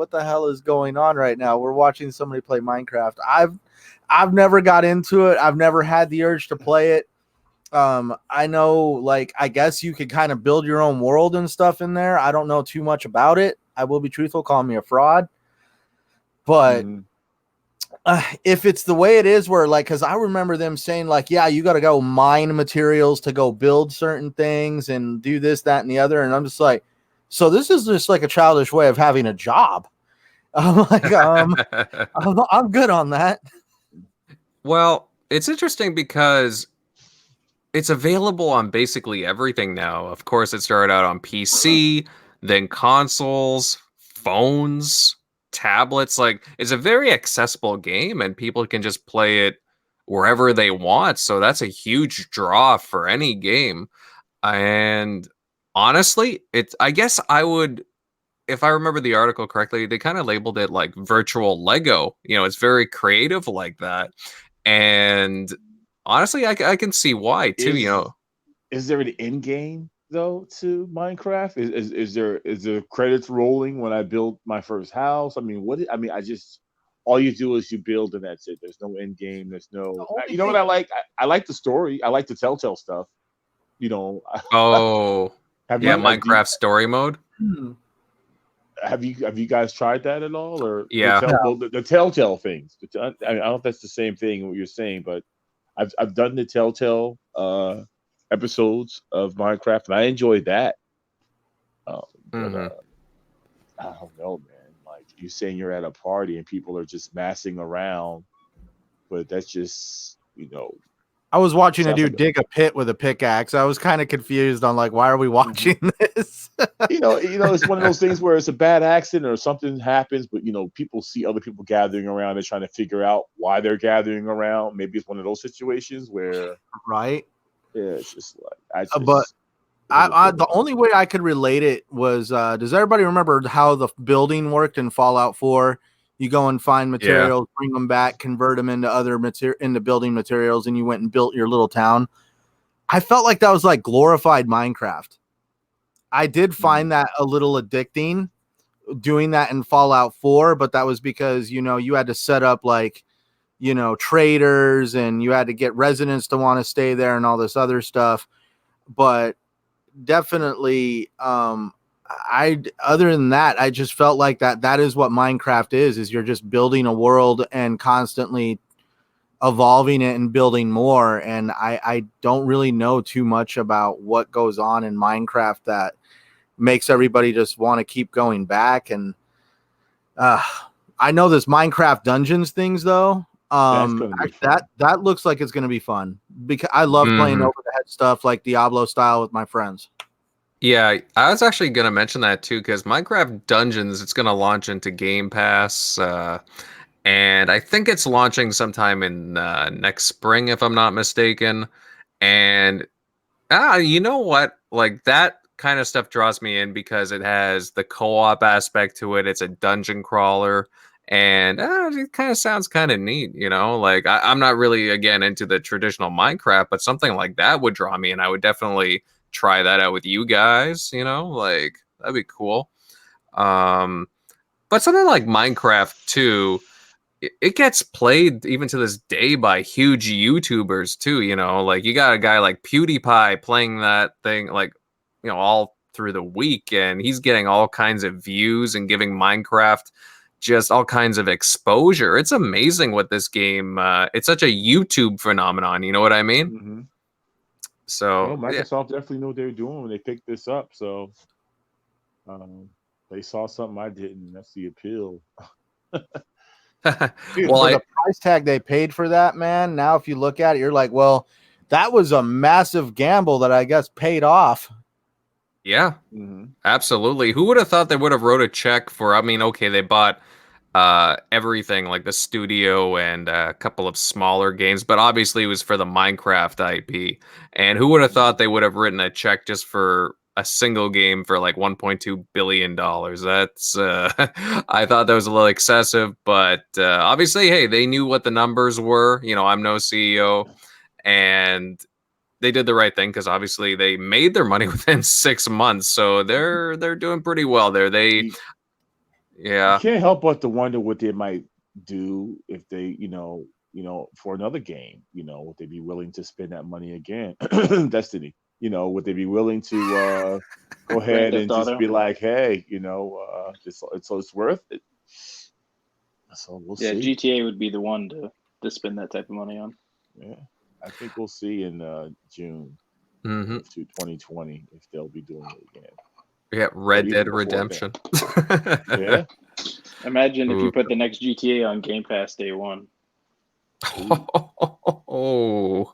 the hell is going on right now? We're watching somebody play Minecraft. I've never got into it. I've never had the urge to play it. I know, like, I guess you could kind of build your own world and stuff in there. I don't know too much about it. I will be truthful, call me a fraud. But if it's the way it is, where like, because I remember them saying like, yeah, you got to go mine materials to go build certain things and do this, that, and the other. And I'm just like, so this is just like a childish way of having a job. I'm like, I'm good on that. Well, it's interesting because it's available on basically everything now. Of course, it started out on PC, then consoles, phones, tablets. Like, it's a very accessible game, and people can just play it wherever they want. So that's a huge draw for any game. And honestly, I guess I would if I remember the article correctly, they kind of labeled it like virtual Lego. It's very creative like that. And honestly, I can see why too. Is there an end game though to Minecraft? Is there credits rolling when I build my first house? I mean, I just all you do is you build and that's it. There's no end game. There's no. You know what I like? I like the story. I like the Telltale stuff. Oh, have yeah, you Minecraft story mode. Have you guys tried that at all, or Yeah, the Telltale things? I don't know if that's the same thing what you're saying, but I've done the Telltale episodes of Minecraft, and I enjoyed that. But I don't know, man. Like you saying you're at a party and people are just massing around, but that's just I was watching a sounds dude like dig a pit with a pickaxe. I was kind of confused on like, why are we watching this? it's one of those things where it's a bad accident or something happens, but people see other people gathering around and trying to figure out why they're gathering around. Maybe it's one of those situations where, right? Yeah, it's just like the only way I could relate it was, does everybody remember how the building worked in Fallout 4? You go and find materials, bring them back, convert them into into building materials, and you went and built your little town. I felt like that was like glorified Minecraft. I did find that a little addicting doing that in Fallout 4, but that was because, you had to set up like, traders, and you had to get residents to want to stay there and all this other stuff. But definitely, other than that, I just felt like that is what Minecraft is you're just building a world and constantly evolving it and building more. And I don't really know too much about what goes on in Minecraft that makes everybody just want to keep going back. And I know this Minecraft Dungeons things though. That looks like it's going to be fun because I love playing over the head stuff like Diablo style with my friends. Yeah, I was actually going to mention that too, because Minecraft Dungeons, it's going to launch into Game Pass, and I think it's launching sometime in next spring, if I'm not mistaken. And you know what? Like that kind of stuff draws me in because it has the co-op aspect to it. It's a dungeon crawler, and it kind of sounds kind of neat, Like I'm not really again into the traditional Minecraft, but something like that would draw me, and I would definitely try that out with you guys. Like that'd be cool. But something like Minecraft too, it gets played even to this day by huge YouTubers too, like you got a guy like PewDiePie playing that thing like, all through the week, and he's getting all kinds of views and giving Minecraft just all kinds of exposure. It's amazing what this game, it's such a YouTube phenomenon, you know what I mean? Mm-hmm. So Microsoft definitely knew what they were doing when they picked this up. So they saw something I didn't. That's the appeal. Dude, for the price tag they paid for that, man. Now, if you look at it, you're like, well, that was a massive gamble that I guess paid off. Yeah, absolutely. Who would have thought they would have wrote a check for? I mean, okay, they bought everything like the studio and a couple of smaller games, but obviously it was for the Minecraft IP. And who would have thought they would have written a check just for a single game for like $1.2 billion? That's I thought that was a little excessive, but obviously, hey, they knew what the numbers were. I'm no CEO, and they did the right thing because obviously they made their money within 6 months, so they're doing pretty well there. Yeah, you can't help but to wonder what they might do if they, for another game. Would they be willing to spend that money again? Destiny. Would they be willing to go ahead and just be like, hey, it's worth it? So we'll see. GTA would be the one to spend that type of money on. Yeah, I think we'll see in June of 2020 if they'll be doing it again. Yeah, Red Dead Redemption. Yeah. Imagine if you put the next GTA on Game Pass day one. Oh,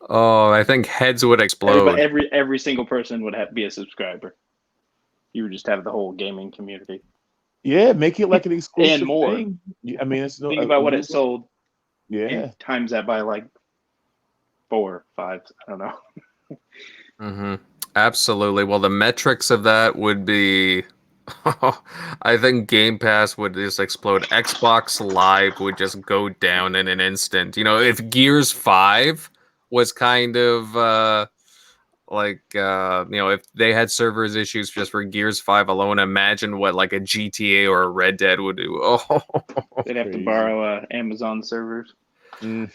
I think heads would explode. Every single person would be a subscriber. You would just have the whole gaming community. Yeah, make it like an exclusive and more. thing. I mean, think about what it sold. Yeah, times that by like 4 or 5. I don't know. Absolutely. Well, the metrics of that would be I think Game Pass would just explode. Xbox Live would just go down in an instant. If Gears 5 was kind of if they had servers issues just for Gears 5 alone, imagine what like a GTA or a Red Dead would do. Oh, They'd have to Crazy. borrow Amazon servers. Mm.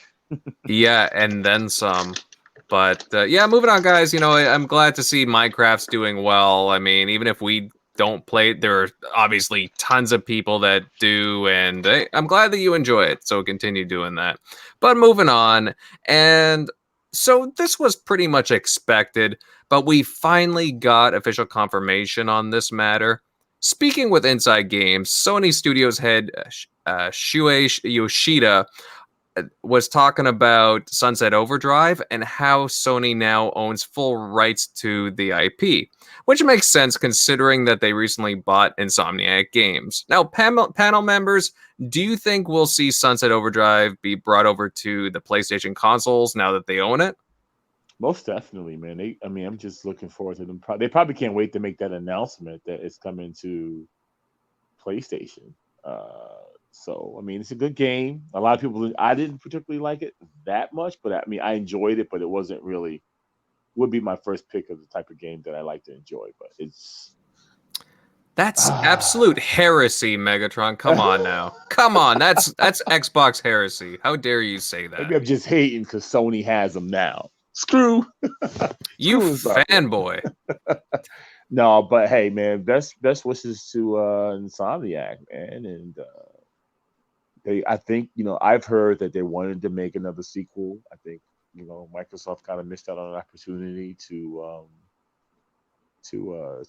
yeah, and then some. But yeah, moving on, guys. I'm glad to see Minecraft's doing well. I mean, even if we don't play it, there are obviously tons of people that do, and I'm glad that you enjoy it. So continue doing that. But moving on, and so this was pretty much expected, but we finally got official confirmation on this matter. Speaking with Inside Games, Sony Studios head Shuei Yoshida was talking about Sunset Overdrive and how Sony now owns full rights to the IP, which makes sense considering that they recently bought Insomniac Games. Now, panel members, do you think we'll see Sunset Overdrive be brought over to the PlayStation consoles now that they own it? Most definitely, man. I'm just looking forward to them. They probably can't wait to make that announcement that it's coming to PlayStation. So, I mean, it's a good game. A lot of people, I didn't particularly like it that much, but I mean, I enjoyed it, but it wasn't really, would be my first pick of the type of game that I like to enjoy. But That's absolute heresy, Megatron. Come on now. Come on. That's Xbox heresy. How dare you say that? Maybe I'm just hating because Sony has them now. Screw. You Screw fanboy. No, but hey, man, best wishes to Insomniac, man, and I think I've heard that they wanted to make another sequel. I think Microsoft kind of missed out on an opportunity to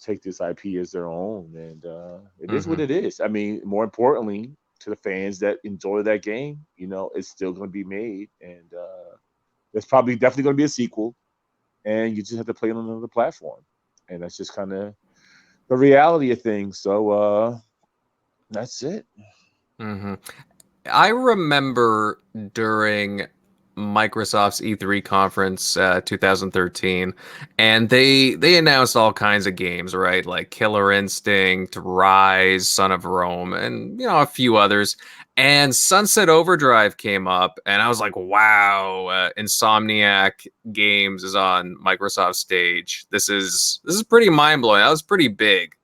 take this IP as their own, and it is what it is. I mean, more importantly, to the fans that enjoy that game, it's still going to be made, and there's probably definitely going to be a sequel, and you just have to play it on another platform, and that's just kind of the reality of things. So that's it. Mm-hmm. I remember during Microsoft's E3 conference 2013, and they announced all kinds of games, right? Like Killer Instinct, Rise, Son of Rome, and a few others. And Sunset Overdrive came up, and I was like, "Wow, Insomniac Games is on Microsoft stage. This is pretty mind blowing. That was pretty big."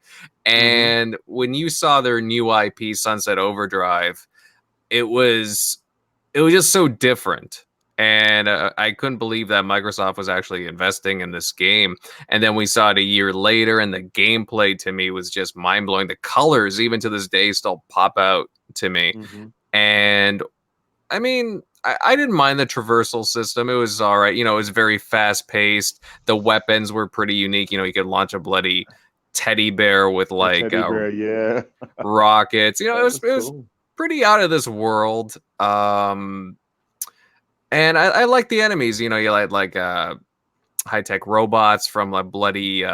And when you saw their new IP, Sunset Overdrive, it was just so different, and I couldn't believe that Microsoft was actually investing in this game. And then we saw it a year later, and the gameplay to me was just mind-blowing. The colors, even to this day, still pop out to me. And I mean, I didn't mind the traversal system. It was all right. It was very fast-paced. The weapons were pretty unique. You could launch a bloody teddy bear with like teddy bear, yeah. rockets. It was cool. pretty out of this world. And I like the enemies. You like high-tech robots from a bloody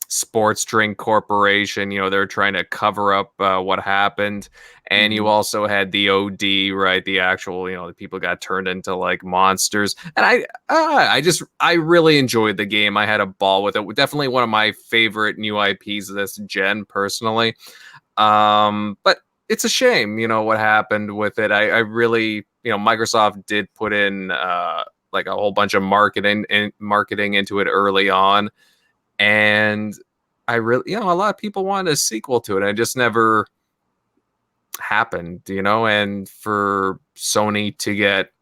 sports drink corporation. They're trying to cover up what happened. And you also had the OD, right? The actual, the people got turned into like monsters. And I really enjoyed the game. I had a ball with it. Definitely one of my favorite new IPs this gen, personally. But it's a shame, what happened with it. I really, Microsoft did put in like a whole bunch of marketing into it early on, and I really, a lot of people wanted a sequel to it. It just never happened, and for Sony to get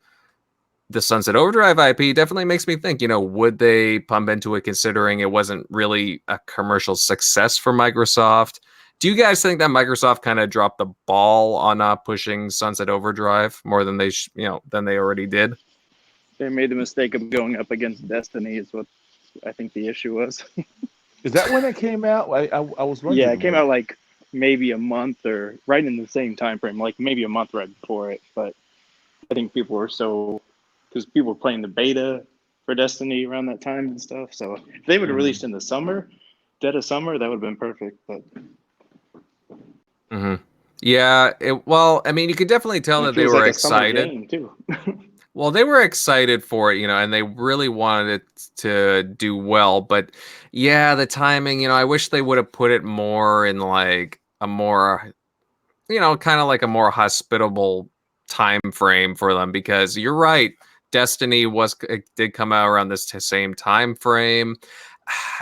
the Sunset Overdrive IP definitely makes me think, would they pump into it considering it wasn't really a commercial success for Microsoft? Do you guys think that Microsoft kind of dropped the ball on pushing Sunset Overdrive more than they already did? They made the mistake of going up against Destiny is what I think the issue was. Is that when it came out? I was wondering. Yeah, it came out like maybe a month or right in the same time frame, like maybe a month right before it. But I think people were because people were playing the beta for Destiny around that time and stuff. So if they would have released in the summer, dead of summer, that would have been perfect. But yeah, well, I mean, you could definitely tell that they were like excited. A summer game too. Well, they were excited for it, and they really wanted it to do well. But yeah, the timing, I wish they would have put it more in like a more, kind of like a more hospitable time frame for them, because you're right. Destiny it did come out around this same time frame.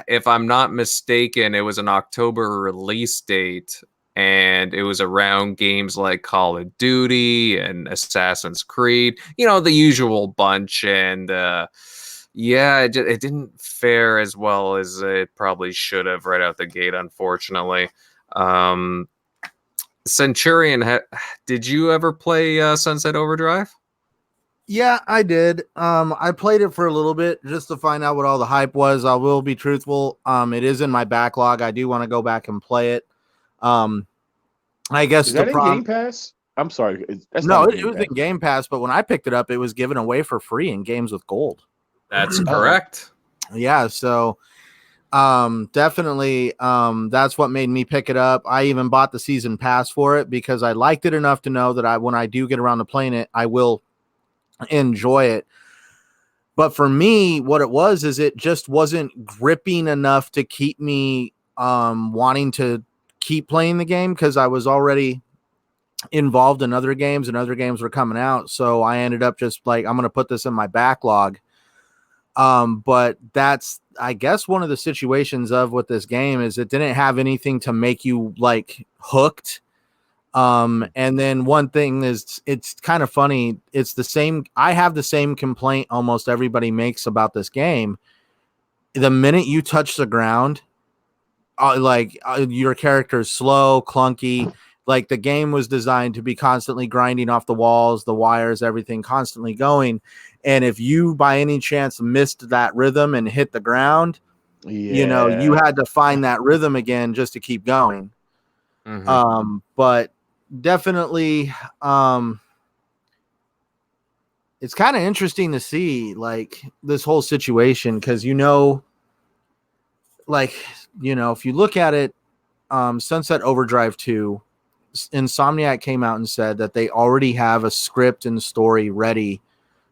If I'm not mistaken, it was an October release date, and it was around games like Call of Duty and Assassin's Creed, the usual bunch. And yeah, it didn't fare as well as it probably should have right out the gate, unfortunately. Um, Centurion, did you ever play Sunset Overdrive? Yeah, I did. I played it for a little bit just to find out what all the hype was. I will be truthful. It is in my backlog. I do want to go back and play it. I guess Is the that in problem. Game Pass? I'm sorry. That's No, not it was Pass. in Game Pass, but when I picked it up, it was given away for free in games with gold. That's correct. Yeah, so definitely that's what made me pick it up. I even bought the season pass for it because I liked it enough to know that when I do get around to playing it, I will enjoy it. But for me, what it was is it just wasn't gripping enough to keep me wanting to keep playing the game, because I was already involved in other games and other games were coming out. So I ended up just like, I'm going to put this in my backlog. But that's, I guess, one of the situations of with this game is it didn't have anything to make you like hooked. And then one thing is, it's kind of funny. It's the same. I have the same complaint almost everybody makes about this game. The minute you touch the ground, your character is slow, clunky. Like the game was designed to be constantly grinding off the walls, the wires, everything constantly going. And if you by any chance missed that rhythm and hit the ground, you had to find that rhythm again just to keep going. Mm-hmm. But definitely, it's kind of interesting to see like this whole situation, because if you look at it, Sunset Overdrive 2, Insomniac came out and said that they already have a script and story ready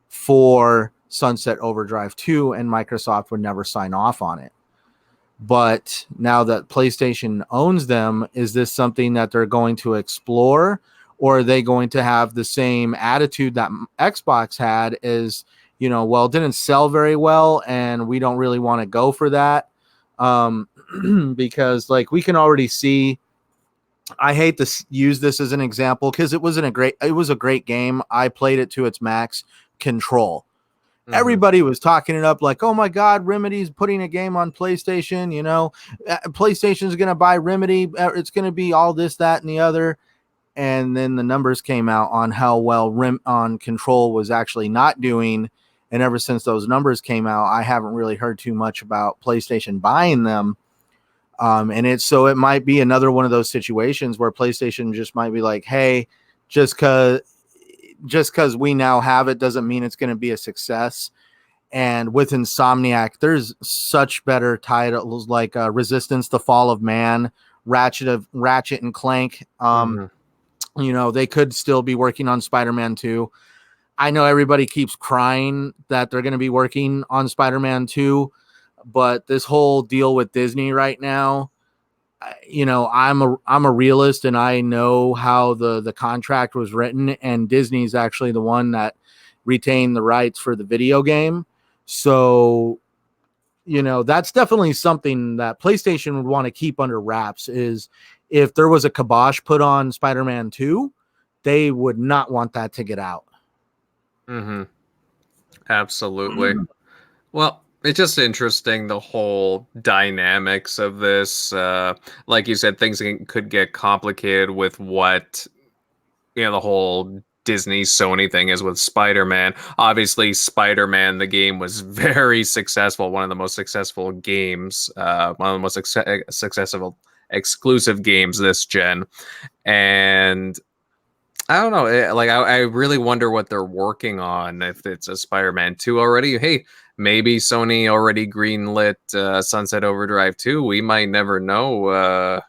for Sunset Overdrive 2, and Microsoft would never sign off on it. But now that PlayStation owns them, is this something that they're going to explore, or are they going to have the same attitude that Xbox had, is, well, it didn't sell very well and we don't really want to go for that? Because like we can already see, I hate to use this as an example because it was a great game. I played it to its max. Control. Mm-hmm. Everybody was talking it up like, oh my God, Remedy's putting a game on PlayStation. PlayStation's going to buy Remedy. It's going to be all this, that, and the other. And then the numbers came out on how well on Control was actually not doing. And ever since those numbers came out, I haven't really heard too much about PlayStation buying them. And it might be another one of those situations where PlayStation just might be like, hey, just because we now have it doesn't mean it's going to be a success. And with Insomniac, there's such better titles like Resistance, The Fall of Man, Ratchet and Clank. They could still be working on Spider-Man 2. I know everybody keeps crying that they're going to be working on Spider-Man 2, but this whole deal with Disney right now, I'm a realist, and I know how the contract was written, and Disney's actually the one that retained the rights for the video game. So, that's definitely something that PlayStation would want to keep under wraps, is if there was a kibosh put on Spider-Man 2, they would not want that to get out. Mm-hmm. Absolutely. Well, it's just interesting, the whole dynamics of this. Like you said, things could get complicated with what, the whole Disney Sony thing is with Spider-Man. Obviously, Spider-Man, the game, was very successful. One of the most successful games, one of the most successful exclusive games this gen. And I don't know. I really wonder what they're working on. If it's a Spider-Man 2 already, hey, maybe Sony already greenlit Sunset Overdrive 2. We might never know.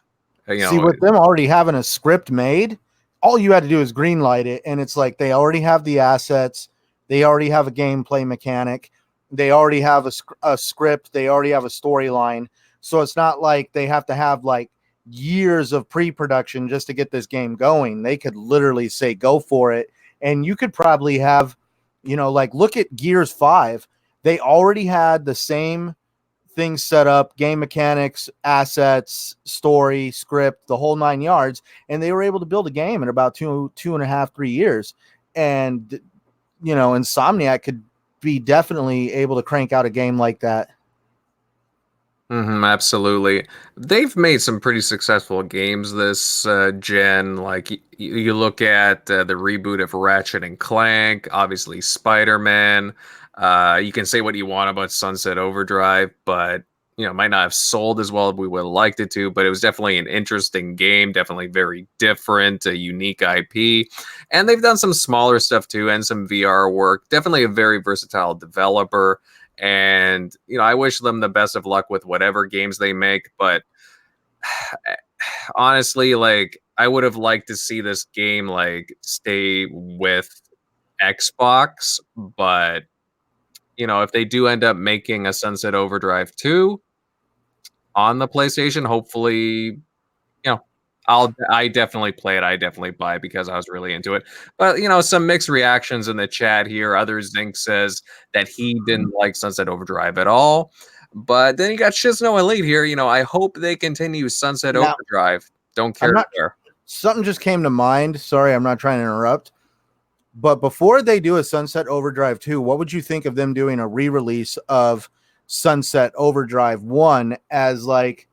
See, with them already having a script made, all you had to do is greenlight it, and it's like they already have the assets. They already have a gameplay mechanic. They already have a script. They already have a storyline. So it's not like they have to have like years of pre-production just to get this game going. They could literally say, go for it. And you could probably have, like look at Gears 5. They already had the same things set up, game mechanics, assets, story, script, the whole 9 yards. And they were able to build a game in about 2.5, 3 years. And, Insomniac could be definitely able to crank out a game like that. Absolutely. They've made some pretty successful games this gen. Like you look at the reboot of Ratchet and Clank, obviously Spider-Man. You can say what you want about Sunset Overdrive, but it might not have sold as well as we would have liked it to, but it was definitely an interesting game, definitely very different, a unique IP. And they've done some smaller stuff too, and some VR work. Definitely a very versatile developer. And, I wish them the best of luck with whatever games they make. But honestly, like, I would have liked to see this game, like, stay with Xbox. But, if they do end up making a Sunset Overdrive 2 on the PlayStation, hopefully, I definitely play it. I definitely buy it because I was really into it. But, some mixed reactions in the chat here. Others, Zinc says that he didn't like Sunset Overdrive at all. But then you got Shizno Elite here. I hope they continue Sunset Overdrive. Don't care there. Something just came to mind. Sorry, I'm not trying to interrupt. But before they do a Sunset Overdrive 2, what would you think of them doing a re-release of Sunset Overdrive 1 as like,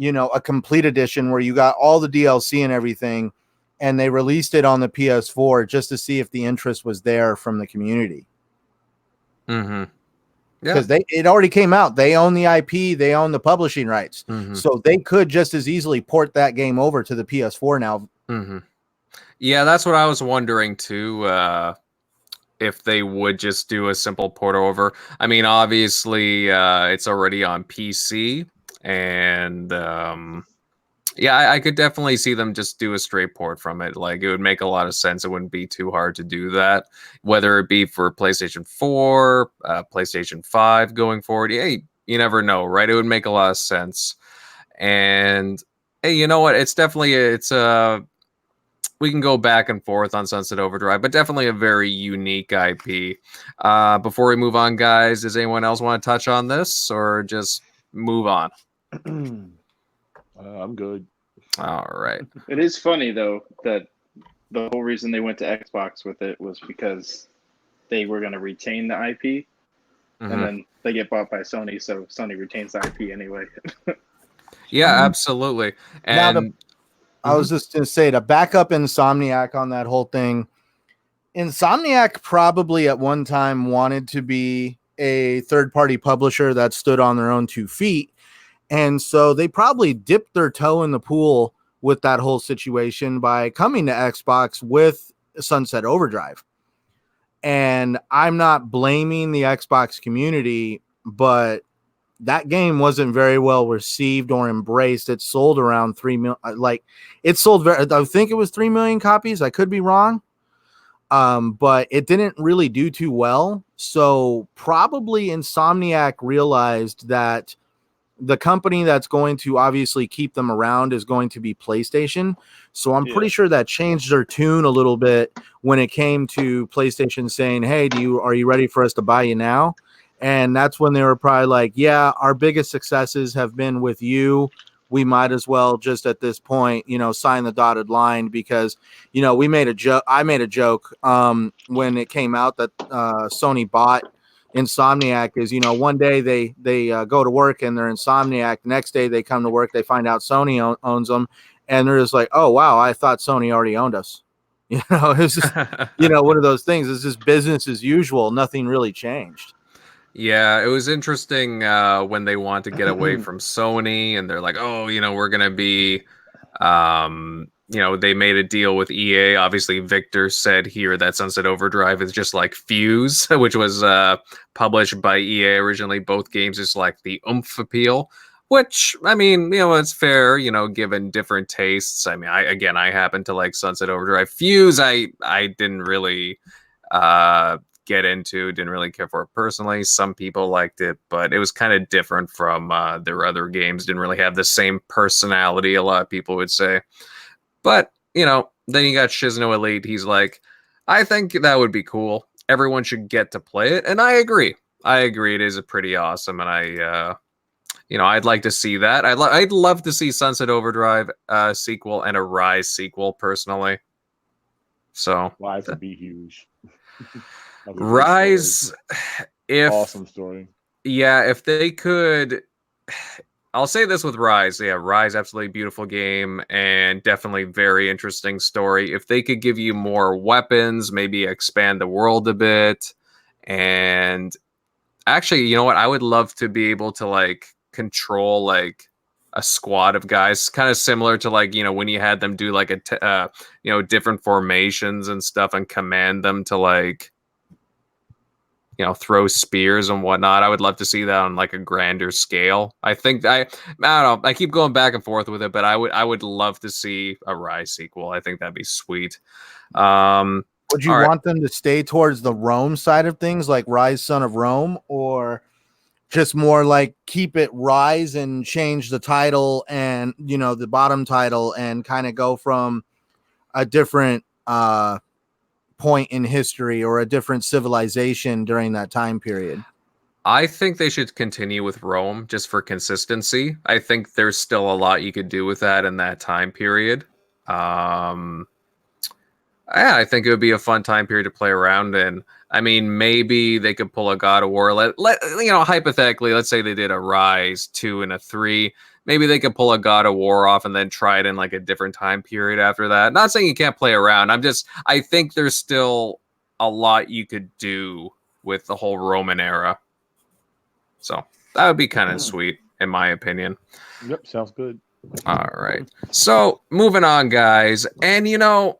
a complete edition where you got all the DLC and everything, and they released it on the PS4 just to see if the interest was there from the community? Yeah, because it already came out. They own the IP, they own the publishing rights, so they could just as easily port that game over to the PS4 now. Yeah, that's what I was wondering too. If they would just do a simple port over. I mean, obviously, it's already on PC. And I could definitely see them just do a straight port from it. Like, it would make a lot of sense. It wouldn't be too hard to do that, whether it be for PlayStation 4, PlayStation 5 going forward. Hey, you never know, right? It would make a lot of sense. And hey, you know what? It's definitely we can go back and forth on Sunset Overdrive, but definitely a very unique IP. Before we move on, guys, does anyone else want to touch on this or just move on? I'm good. All right. It is funny though that the whole reason they went to Xbox with it was because they were going to retain the IP, and then they get bought by Sony, so Sony retains the IP anyway. Yeah, absolutely. And I was just going to say, to back up Insomniac on that whole thing, Insomniac probably at one time wanted to be a third-party publisher that stood on their own 2 feet. And so they probably dipped their toe in the pool with that whole situation by coming to Xbox with Sunset Overdrive. And I'm not blaming the Xbox community, but that game wasn't very well received or embraced. It sold around 3 million. I think it was 3 million copies. I could be wrong. But it didn't really do too well. So probably Insomniac realized that the company that's going to obviously keep them around is going to be PlayStation. So I'm pretty sure that changed their tune a little bit when it came to PlayStation saying, hey, are you ready for us to buy you now? And that's when they were probably like, yeah, our biggest successes have been with you. We might as well just at this point, sign the dotted line because, we made a joke. I made a joke when it came out that Sony bought Insomniac is, one day they go to work and they're Insomniac. The next day they come to work, they find out Sony owns them. And they're just like, oh, wow, I thought Sony already owned us. It's just, one of those things. It's just business as usual. Nothing really changed. Yeah, it was interesting when they want to get away from Sony and they're like, oh, we're going to be, they made a deal with EA. Obviously, Victor said here that Sunset Overdrive is just like Fuse, which was published by EA originally. Both games is like the oomph appeal, which, I mean, it's fair, given different tastes. I mean, I happen to like Sunset Overdrive. Fuse, I didn't really get into. Didn't really care for it personally. Some people liked it, but it was kind of different from their other games. Didn't really have the same personality, a lot of people would say. But, you know, then you got Shizno Elite. He's like, I think that would be cool. Everyone should get to play it. And I agree. I agree. It is a pretty awesome. And I'd like to see that. I'd love to see Sunset Overdrive sequel and a Rise sequel, personally. So Rise would be huge. Rise, if awesome story. Yeah, if they could, I'll say this with Rise. Yeah, Rise, absolutely beautiful game and definitely very interesting story. If they could give you more weapons, maybe expand the world a bit, and actually, you know what? I would love to be able to like control like a squad of guys, kind of similar to like, you know, when you had them do like different formations and stuff and command them to like, you know, throw spears and whatnot. I would love to see that on like a grander scale. I think I don't know. I keep going back and forth with it, but I would love to see a Rise sequel. I think that'd be sweet. Would you want them to stay towards the Rome side of things, like Rise Son of Rome, or just more like keep it Rise and change the title and, you know, the bottom title and kind of go from a different point in history or a different civilization during that time period? I think they should continue with Rome just for consistency. I think there's still a lot you could do with that in that time period. Yeah, I think it would be a fun time period to play around in. I mean, maybe they could pull a God of War. Let you know, hypothetically, let's say they did a Rise 2 and a 3. Maybe they could pull a God of War off and then try it in like a different time period after that. Not saying you can't play around. I think there's still a lot you could do with the whole Roman era. So that would be kind of sweet, in my opinion. Yep, sounds good. All right. So moving on, guys. And you know,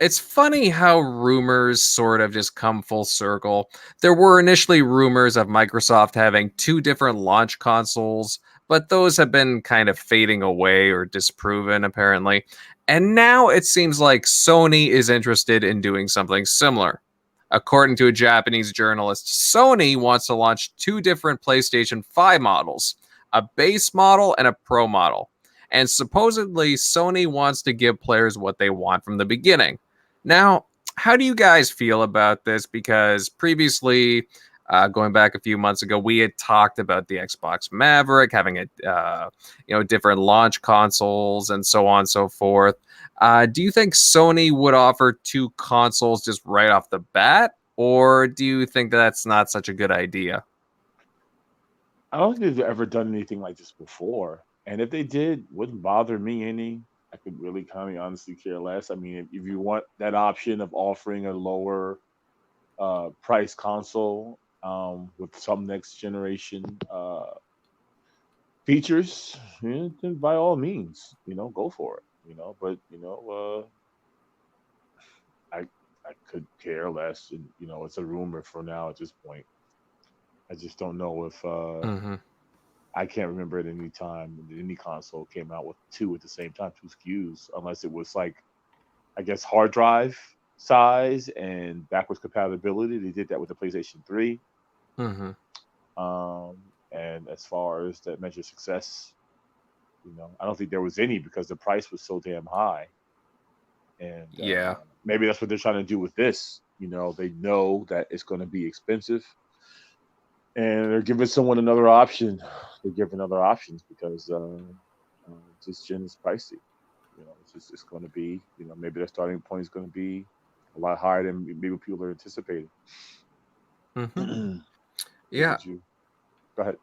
it's funny how rumors sort of just come full circle. There were initially rumors of Microsoft having 2 different launch consoles, but those have been kind of fading away or disproven, apparently. And now it seems like Sony is interested in doing something similar. According to a Japanese journalist, Sony wants to launch 2 different PlayStation 5 models, a base model and a Pro model. And supposedly, Sony wants to give players what they want from the beginning. Now, how do you guys feel about this? Because previously, going back a few months ago, we had talked about the Xbox Maverick having different launch consoles and so on and so forth. Do you think Sony would offer 2 consoles just right off the bat, or do you think that's not such a good idea? I don't think they've ever done anything like this before, and if they did, wouldn't bother me any. I could really kind of honestly care less. I mean, if you want that option of offering a lower price console with some next generation features, then by all means, go for it. But I could care less. And, it's a rumor for now at this point. I just don't know if I can't remember at any time any console came out with 2 at the same time, 2 SKUs, unless it was like, I guess, hard drive size and backwards compatibility. They did that with the PlayStation 3. And as far as that measure success, I don't think there was any because the price was so damn high. And maybe that's what they're trying to do with this. They know that it's going to be expensive, and they're giving someone another option. They give another options because this gen is pricey. It's going to be, maybe their starting point is going to be a lot higher than maybe people are anticipating. Yeah. Go ahead.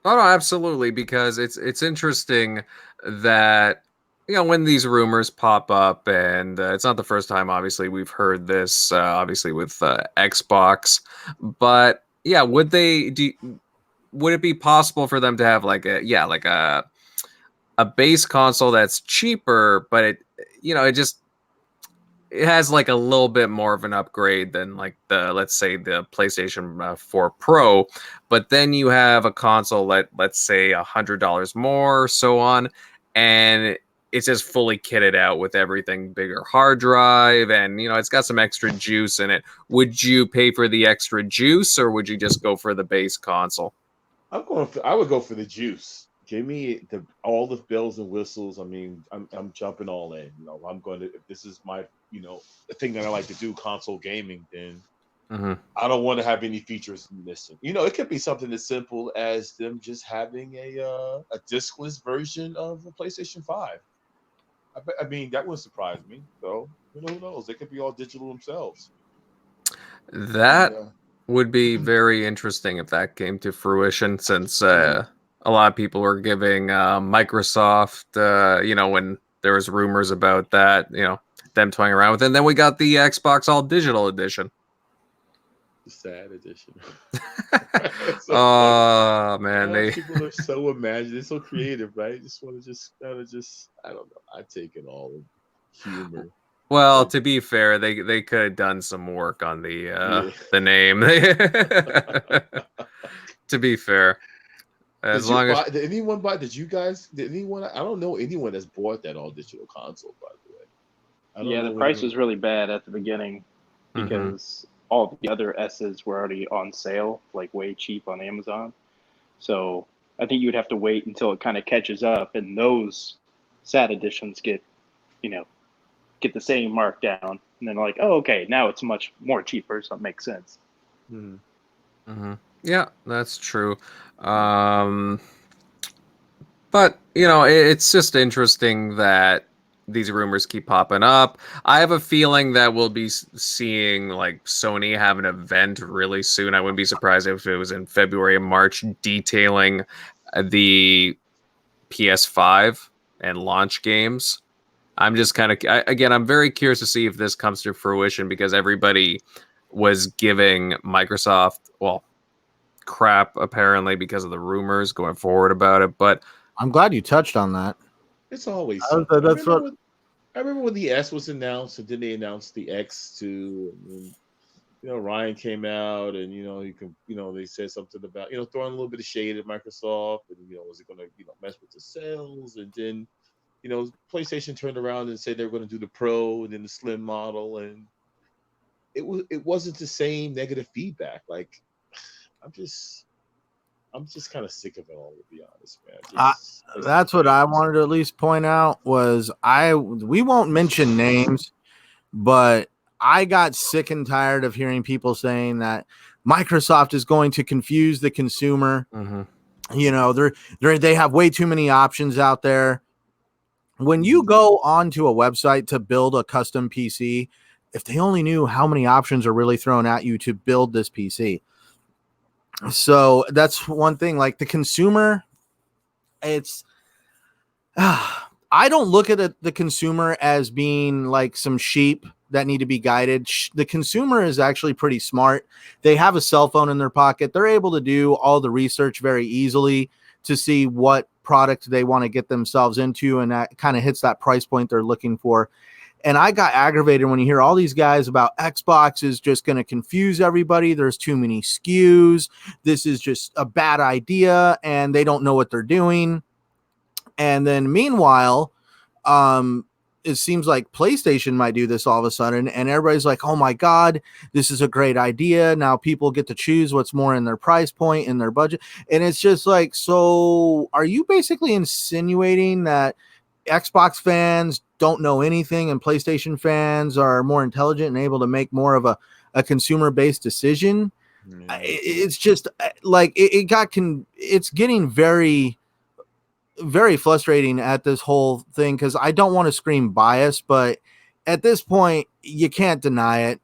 Oh, no, absolutely, because it's interesting that when these rumors pop up, and it's not the first time, obviously, we've heard this, obviously with Xbox, but yeah, would it be possible for them to have like a base console that's cheaper, but it has like a little bit more of an upgrade than like let's say the PlayStation 4 Pro, but then you have a console let's say $100 more, so on, and it's just fully kitted out with everything, bigger hard drive, and it's got some extra juice in it. Would you pay for the extra juice, or would you just go for the base console? I would go for the juice. Give me all the bells and whistles. I mean, I'm jumping all in. I'm going to, if this is my, the thing that I like to do, console gaming, then I don't want to have any features missing. It could be something as simple as them just having a discless version of a PlayStation 5. I mean, that would surprise me. So, who knows? They could be all digital themselves. That would be very interesting if that came to fruition, since a lot of people were giving Microsoft, when there was rumors about that, them toying around with it. And then we got the Xbox All Digital Edition. The sad edition. Oh man, people are so imaginative, they're so creative, right? Just want to I don't know. I take it all in humor. Well, to be fair, they could have done some work on the name. To be fair, did anyone buy? Did anyone? I don't know anyone that's bought that all digital console. By the way, the price was really bad at the beginning because all the other S's were already on sale, like way cheap on Amazon. So I think you'd have to wait until it kind of catches up, and those sad editions get the same markdown, and then like, oh, okay, now it's much more cheaper, so it makes sense. Yeah, that's true. But it's just interesting that these rumors keep popping up. I have a feeling that we'll be seeing like Sony have an event really soon. I wouldn't be surprised if it was in February and March, detailing the PS5 and launch games. I'm just I'm very curious to see if this comes to fruition, because everybody was giving Microsoft, crap apparently because of the rumors going forward about it. But I'm glad you touched on that. It's always I remember when the S was announced, and then they announced the X too. And then, Ryan came out, and they said something about throwing a little bit of shade at Microsoft, and was it going to mess with the sales? And then PlayStation turned around and said they were going to do the Pro and then the Slim model, and it wasn't the same negative feedback. Like, I'm just kind of sick of it all, to be honest, man. That's what I wanted to at least point out was we won't mention names, but I got sick and tired of hearing people saying that Microsoft is going to confuse the consumer. They have way too many options out there. When you go onto a website to build a custom PC, if they only knew how many options are really thrown at you to build this PC. So that's one thing. Like the consumer, I don't look at the consumer as being like some sheep that need to be guided. The consumer is actually pretty smart. They have a cell phone in their pocket. They're able to do all the research very easily to see what product they want to get themselves into, and that kind of hits that price point they're looking for. And I got aggravated when you hear all these guys about Xbox is just going to confuse everybody. There's too many SKUs. This is just a bad idea, and they don't know what they're doing. And then meanwhile, it seems like PlayStation might do this all of a sudden, and everybody's like, oh my God, this is a great idea. Now people get to choose what's more in their price point, in their budget. And it's just like, so are you basically insinuating that Xbox fans don't know anything and PlayStation fans are more intelligent and able to make more of a consumer-based decision? It's just like it's getting very, very frustrating at this whole thing, because I don't want to scream bias, but at this point you can't deny it.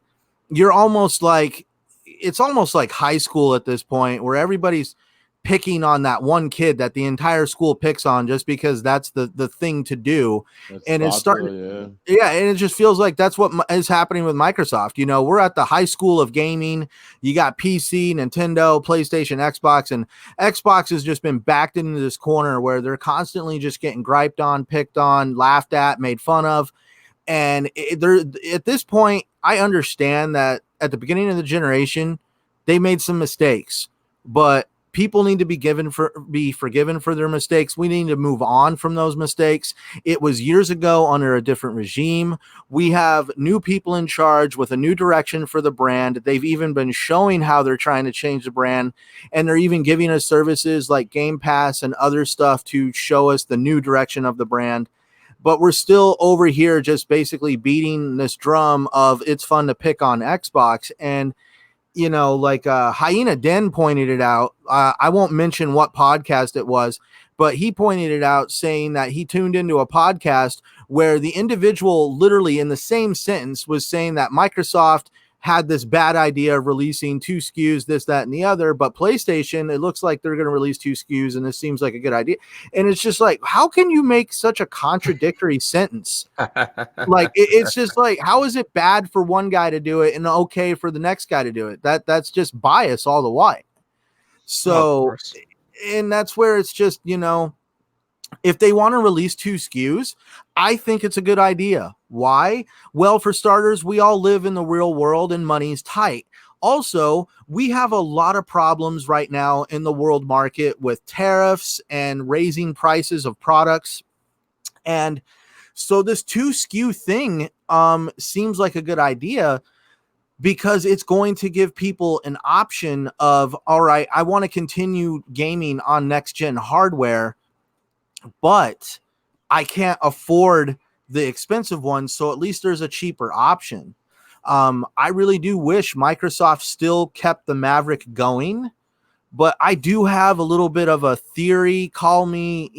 It's almost like high school at this point, where everybody's picking on that one kid that the entire school picks on just because that's the thing to do. That's and it's popular, starting, and it just feels like that's what is happening with Microsoft. We're at the high school of gaming. You got PC, Nintendo, PlayStation, Xbox, and Xbox has just been backed into this corner where they're constantly just getting griped on, picked on, laughed at, made fun of. And at this point, I understand that at the beginning of the generation, they made some mistakes, but people need to be forgiven for their mistakes. We need to move on from those mistakes. It was years ago under a different regime. We have new people in charge with a new direction for the brand. They've even been showing how they're trying to change the brand, and they're even giving us services like Game Pass and other stuff to show us the new direction of the brand. But we're still over here just basically beating this drum of it's fun to pick on Xbox. And like Hyena Den pointed it out. I won't mention what podcast it was, but he pointed it out, saying that he tuned into a podcast where the individual literally in the same sentence was saying that Microsoft had this bad idea of releasing 2 SKUs, this, that, and the other, but PlayStation, it looks like they're going to release 2 SKUs, and this seems like a good idea. And it's just like, how can you make such a contradictory sentence? Like, it's just like, how is it bad for one guy to do it and okay for the next guy to do it? That's just bias all the way. So, and that's where it's just, if they want to release 2 SKUs, I think it's a good idea. Why? Well, for starters, we all live in the real world and money's tight. Also, we have a lot of problems right now in the world market with tariffs and raising prices of products. And so this 2 SKU thing seems like a good idea, because it's going to give people an option of, all right, I want to continue gaming on next gen hardware, but I can't afford the expensive one. So at least there's a cheaper option. I really do wish Microsoft still kept the Maverick going, but I do have a little bit of a theory. Call me,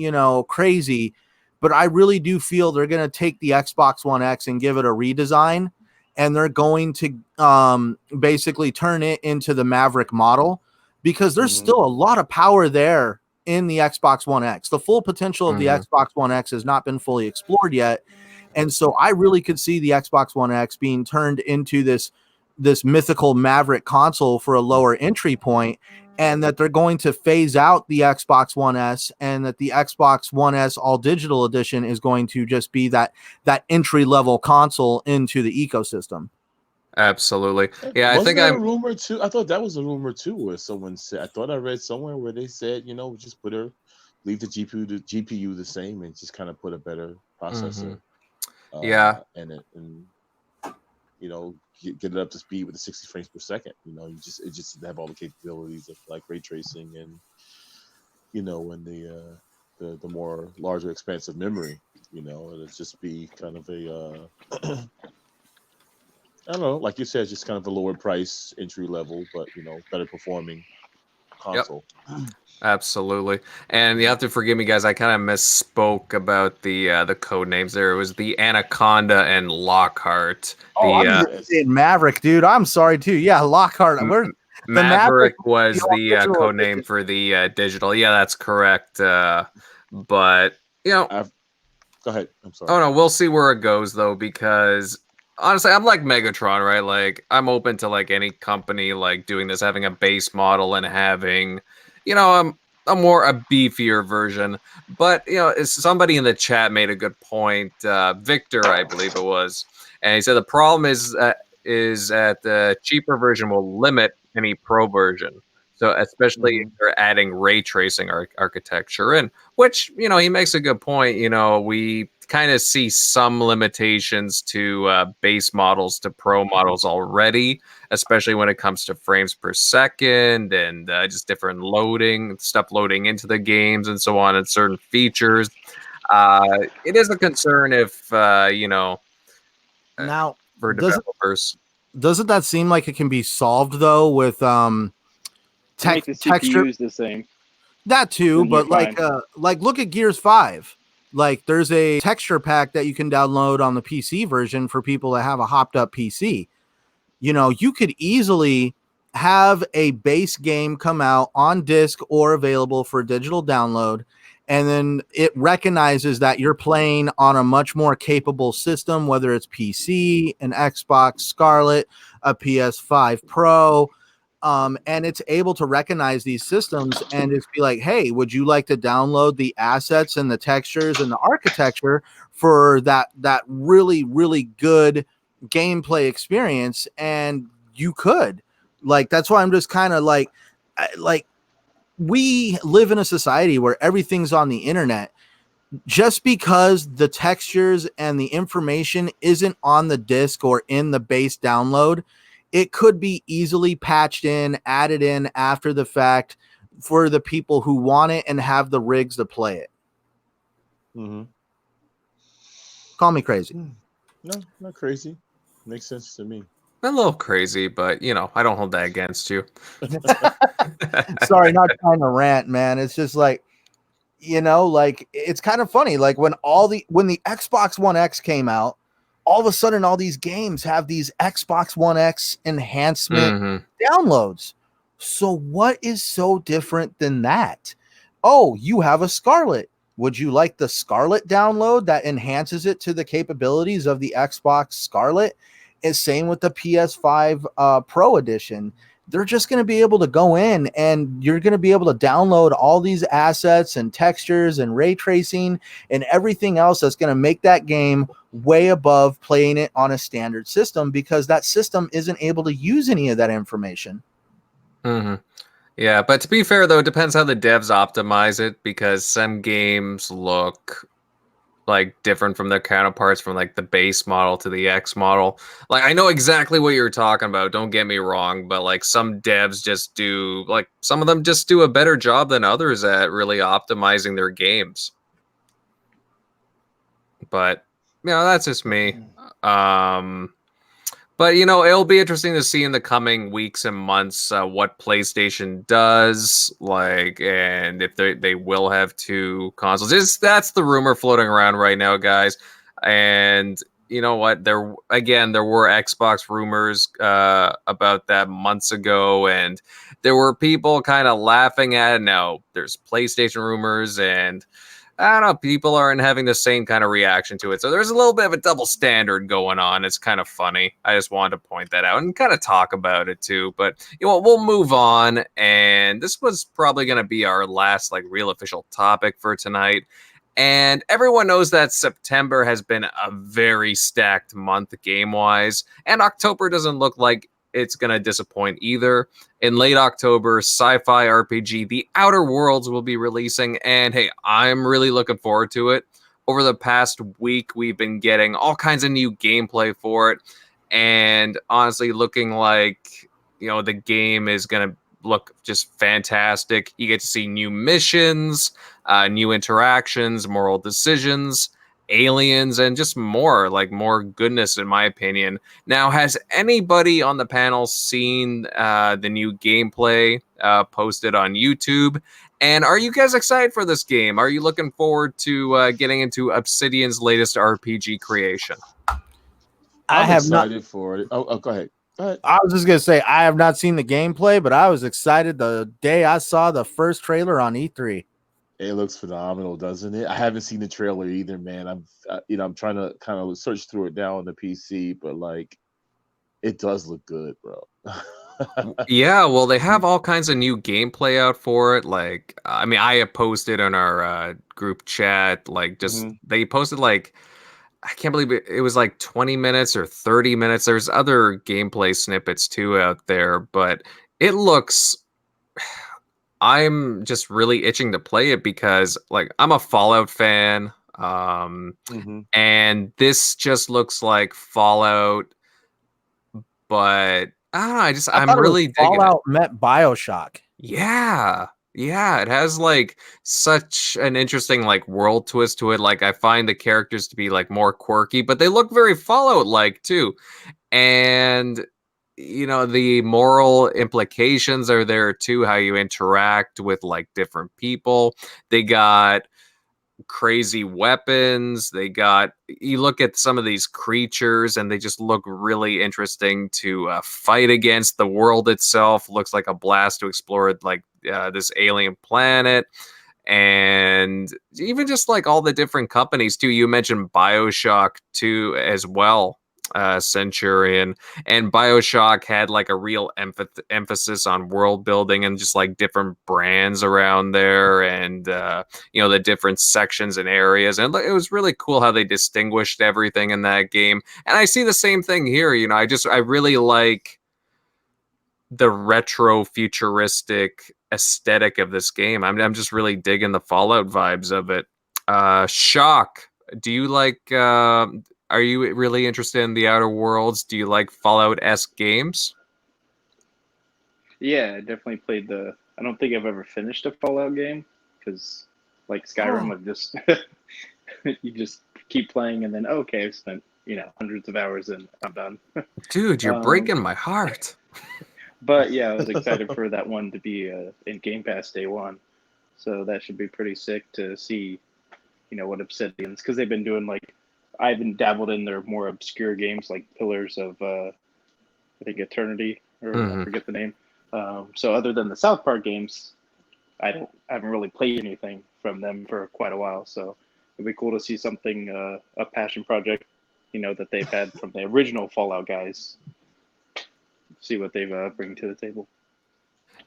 crazy, but I really do feel they're going to take the Xbox One X and give it a redesign, and they're going to basically turn it into the Maverick model, because there's still a lot of power there in the Xbox One X. The full potential of the Xbox One X has not been fully explored yet. And so I really could see the Xbox One X being turned into this mythical Maverick console for a lower entry point, and that they're going to phase out the Xbox One S, and that the Xbox One S All Digital Edition is going to just be that entry level console into the ecosystem. Absolutely. Yeah, Wasn't I think there a rumor too. I thought that was a rumor too, where someone said, I thought I read somewhere where they said, just leave the GPU the same and just kind of put a better processor. Yeah. And get it up to speed with the 60 frames per second. It just have all the capabilities of like ray tracing and and the more larger expansive memory. It'll just be kind of a I don't know, like you said, just kind of a lower price entry level, but better performing console. Yep. Absolutely. And you have to forgive me, guys, I kind of misspoke about the code names there. It was the Anaconda and Lockhart. I'm saying Maverick, dude. I'm sorry too. Yeah, Lockhart. Maverick was the code name for the digital. Yeah, that's correct. But go ahead. I'm sorry. Oh no, we'll see where it goes though, because honestly, I'm like Megatron, right? Like, I'm open to like any company like doing this, having a base model and having, a beefier version. But somebody in the chat made a good point. Victor, I believe it was, and he said the problem is that the cheaper version will limit any pro version. So especially if they're adding ray tracing architecture in, which, he makes a good point. We kind of see some limitations to base models to pro models already, especially when it comes to frames per second and just different stuff loading into the games and so on, and certain features. It is a concern if, now for developers. Doesn't that seem like it can be solved though with make the texture CPUs the same? That too, but like look at Gears 5. Like, there's a texture pack that you can download on the PC version for people that have a hopped up PC. You could easily have a base game come out on disc or available for digital download, and then it recognizes that you're playing on a much more capable system, whether it's PC, an Xbox Scarlet, a PS5 Pro, and it's able to recognize these systems and just be like, hey, would you like to download the assets and the textures and the architecture for that really, really good gameplay experience? And you could. Like, that's why I'm just kind of like we live in a society where everything's on the internet. Just because the textures and the information isn't on the disc or in the base download, it could be easily patched in, added in after the fact for the people who want it and have the rigs to play it. Mm-hmm. Call me crazy. No, not crazy. Makes sense to me. A little crazy, but you know, I don't hold that against you. Sorry, not trying to rant, man. It's just like, you know, like it's kind of funny. Like when the Xbox One X came out, all of a sudden all these games have these Xbox One X enhancement downloads. So what is so different than that? Oh, you have a Scarlet. Would you like the Scarlet download that enhances it to the capabilities of the Xbox Scarlet? And same with the PS5 Pro Edition. They're just going to be able to go in and you're going to be able to download all these assets and textures and ray tracing and everything else that's going to make that game way above playing it on a standard system, because that system isn't able to use any of that information. Mm-hmm. Yeah, but to be fair, though, it depends how the devs optimize it, because some games look like different from their counterparts from like the base model to the X model. Like, I know exactly what you're talking about, don't get me wrong, but like some devs just do, like some of them just do a better job than others at really optimizing their games. But you know, that's just me. But you know, it'll be interesting to see in the coming weeks and months what PlayStation does, like, and if they will have two consoles. That's the rumor floating around right now, guys. And you know what? There were Xbox rumors about that months ago, and there were people kind of laughing at it. Now there's PlayStation rumors, and I don't know, people aren't having the same kind of reaction to it. So there's a little bit of a double standard going on. It's kind of funny. I just wanted to point that out and kind of talk about it too. But you know, we'll move on. And this was probably going to be our last like real official topic for tonight. And everyone knows that September has been a very stacked month game-wise. And October doesn't look like it's going to disappoint either. In late October, sci-fi RPG The Outer Worlds will be releasing, and hey, I'm really looking forward to it. Over the past week, we've been getting all kinds of new gameplay for it, and honestly, looking like, you know, the game is going to look just fantastic. You get to see new missions, new interactions, moral decisions, aliens, and just more goodness, in my opinion. Now, has anybody on the panel seen the new gameplay posted on YouTube? And are you guys excited for this game? Are you looking forward to getting into Obsidian's latest RPG creation? I'm excited for it. Oh, go ahead. I was just going to say, I have not seen the gameplay, but I was excited the day I saw the first trailer on E3. It looks phenomenal, doesn't it? I haven't seen the trailer either, man. I'm trying to kind of search through it now on the PC, but like, it does look good, bro. Yeah, well, they have all kinds of new gameplay out for it. Like, I mean, I have posted on our group chat, like, just they posted like, I can't believe it was like 20 minutes or 30 minutes. There's other gameplay snippets too out there, but it looks, I'm just really itching to play it because like I'm a Fallout fan. And this just looks like Fallout, but I don't know, I'm really digging Fallout met BioShock. Yeah. Yeah, it has like such an interesting like world twist to it. Like I find the characters to be like more quirky, but they look very Fallout-like too. And you know, the moral implications are there too, how you interact with like different people. They got crazy weapons. You look at some of these creatures and they just look really interesting to fight against. The world itself looks like a blast to explore, like this alien planet. And even just like all the different companies too. You mentioned BioShock too as well, Centurion, and BioShock had like a real emphasis on world building and just like different brands around there, and you know, the different sections and areas, and it was really cool how they distinguished everything in that game. And I see the same thing here. You know, I really like the retro futuristic aesthetic of this game. I'm just really digging the Fallout vibes of it. Shock, do you like? Are you really interested in the Outer Worlds? Do you like Fallout-esque games? Yeah, I definitely played the. I don't think I've ever finished a Fallout game because, like Skyrim, Oh. I've just you just keep playing and then okay, I've spent hundreds of hours and I'm done. Dude, you're Um, breaking my heart. but yeah, I was excited for that one to be in Game Pass day one, so that should be pretty sick to see, what Obsidian's because they've been doing like I've been dabbled in their more obscure games like Pillars of I think Eternity or I forget the name. So other than the South Park games, I haven't really played anything from them for quite a while. So it'd be cool to see something a passion project, that they've had from the original Fallout guys. See what they've bring to the table.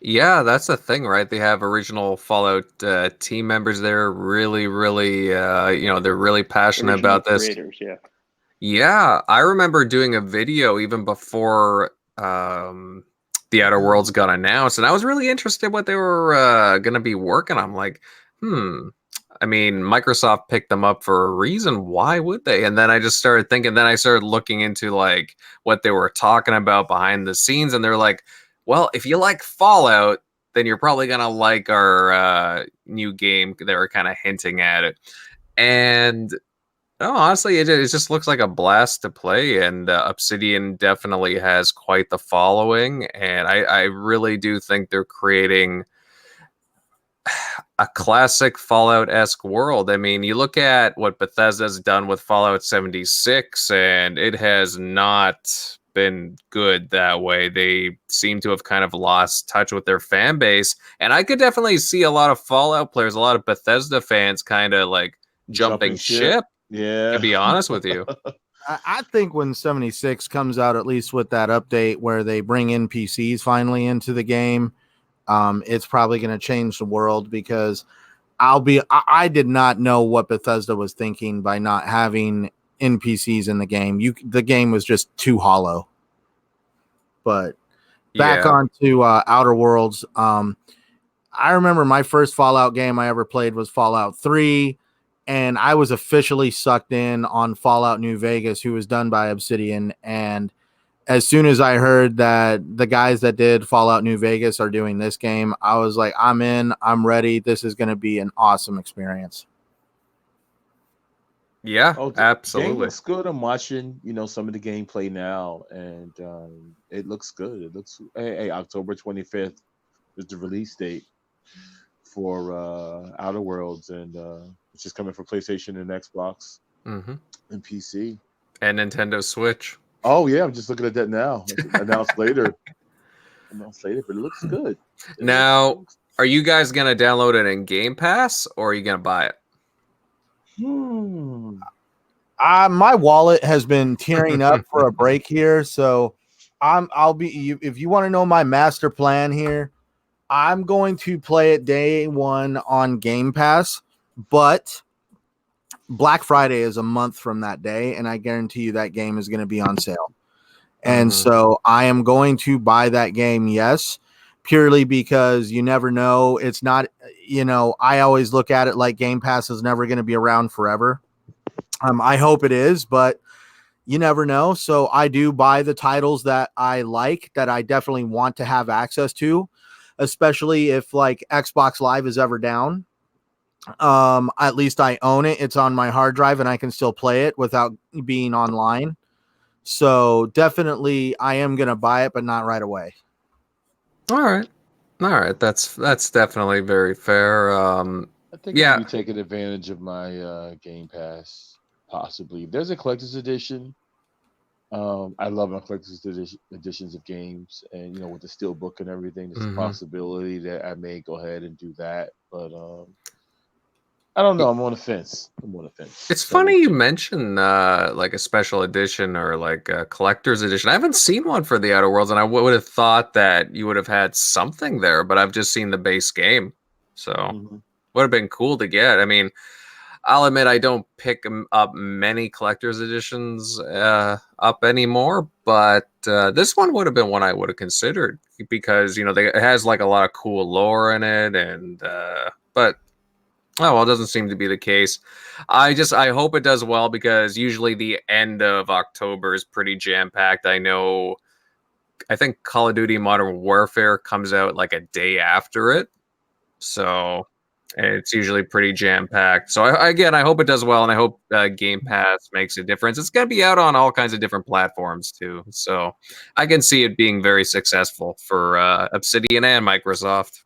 Yeah, that's the thing, right? They have original Fallout team members there. Really, really, they're really passionate Original about this. creators, yeah. Yeah, I remember doing a video even before the Outer Worlds got announced, and I was really interested what they were going to be working on. I'm like, I mean, Microsoft picked them up for a reason. Why would they? And then I just started thinking. Then I started looking into like what they were talking about behind the scenes, and they're like, well, if you like Fallout, then you're probably gonna like our new game. They were kind of hinting at it, and no, honestly, it just looks like a blast to play, and Obsidian definitely has quite the following, and I really do think they're creating a classic Fallout-esque world. I mean, you look at what Bethesda's done with Fallout 76, and it has not been good that way. They seem to have kind of lost touch with their fan base, and I could definitely see a lot of Fallout players, a lot of Bethesda fans kind of like jumping ship. Yeah. To be honest with you. I think when 76 comes out, at least with that update where they bring NPCs finally into the game, it's probably going to change the world because I did not know what Bethesda was thinking by not having NPCs in the game. The game was just too hollow. But back onto Outer Worlds. I remember my first Fallout game I ever played was Fallout 3. And I was officially sucked in on Fallout New Vegas, who was done by Obsidian. And as soon as I heard that the guys that did Fallout New Vegas are doing this game, I was like, I'm in, I'm ready. This is going to be an awesome experience. Yeah, The absolutely. game looks good. I'm watching, some of the gameplay now, and it looks good. It looks hey, October 25th is the release date for Outer Worlds, and it's just coming for PlayStation and Xbox and PC and Nintendo Switch. Oh yeah, I'm just looking at that now. Announced later. But it looks good. Now, are you guys gonna download it in Game Pass or are you gonna buy it? My wallet has been tearing up for a break here, so I'll be. If you want to know my master plan here, I'm going to play it day one on Game Pass, but Black Friday is a month from that day, and I guarantee you that game is going to be on sale. And so I am going to buy that game, yes, purely because you never know. It's not, I always look at it like Game Pass is never going to be around forever. I hope it is, but you never know. So I do buy the titles that I like, that I definitely want to have access to, especially if like Xbox Live is ever down. At least I own it. It's on my hard drive and I can still play it without being online. So definitely I am going to buy it, but not right away. All right. That's definitely very fair. I think I'll be taking advantage of my Game Pass, possibly. There's a collector's edition. I love my collector's editions of games, and with the steel book and everything, there's a possibility that I may go ahead and do that. But I don't know. I'm on the fence. It's funny you mention like a special edition or like a collector's edition. I haven't seen one for the Outer Worlds, and I would have thought that you would have had something there, but I've just seen the base game. So would have been cool to get. I mean, I'll admit I don't pick up many collector's editions up anymore, but this one would have been one I would have considered because it has like a lot of cool lore in it, and but oh well, it doesn't seem to be the case. I hope it does well because usually the end of October is pretty jam packed. I think Call of Duty Modern Warfare comes out like a day after it, so it's usually pretty jam packed. So again, I hope it does well, and I hope Game Pass makes a difference. It's going to be out on all kinds of different platforms too, so I can see it being very successful for Obsidian and Microsoft.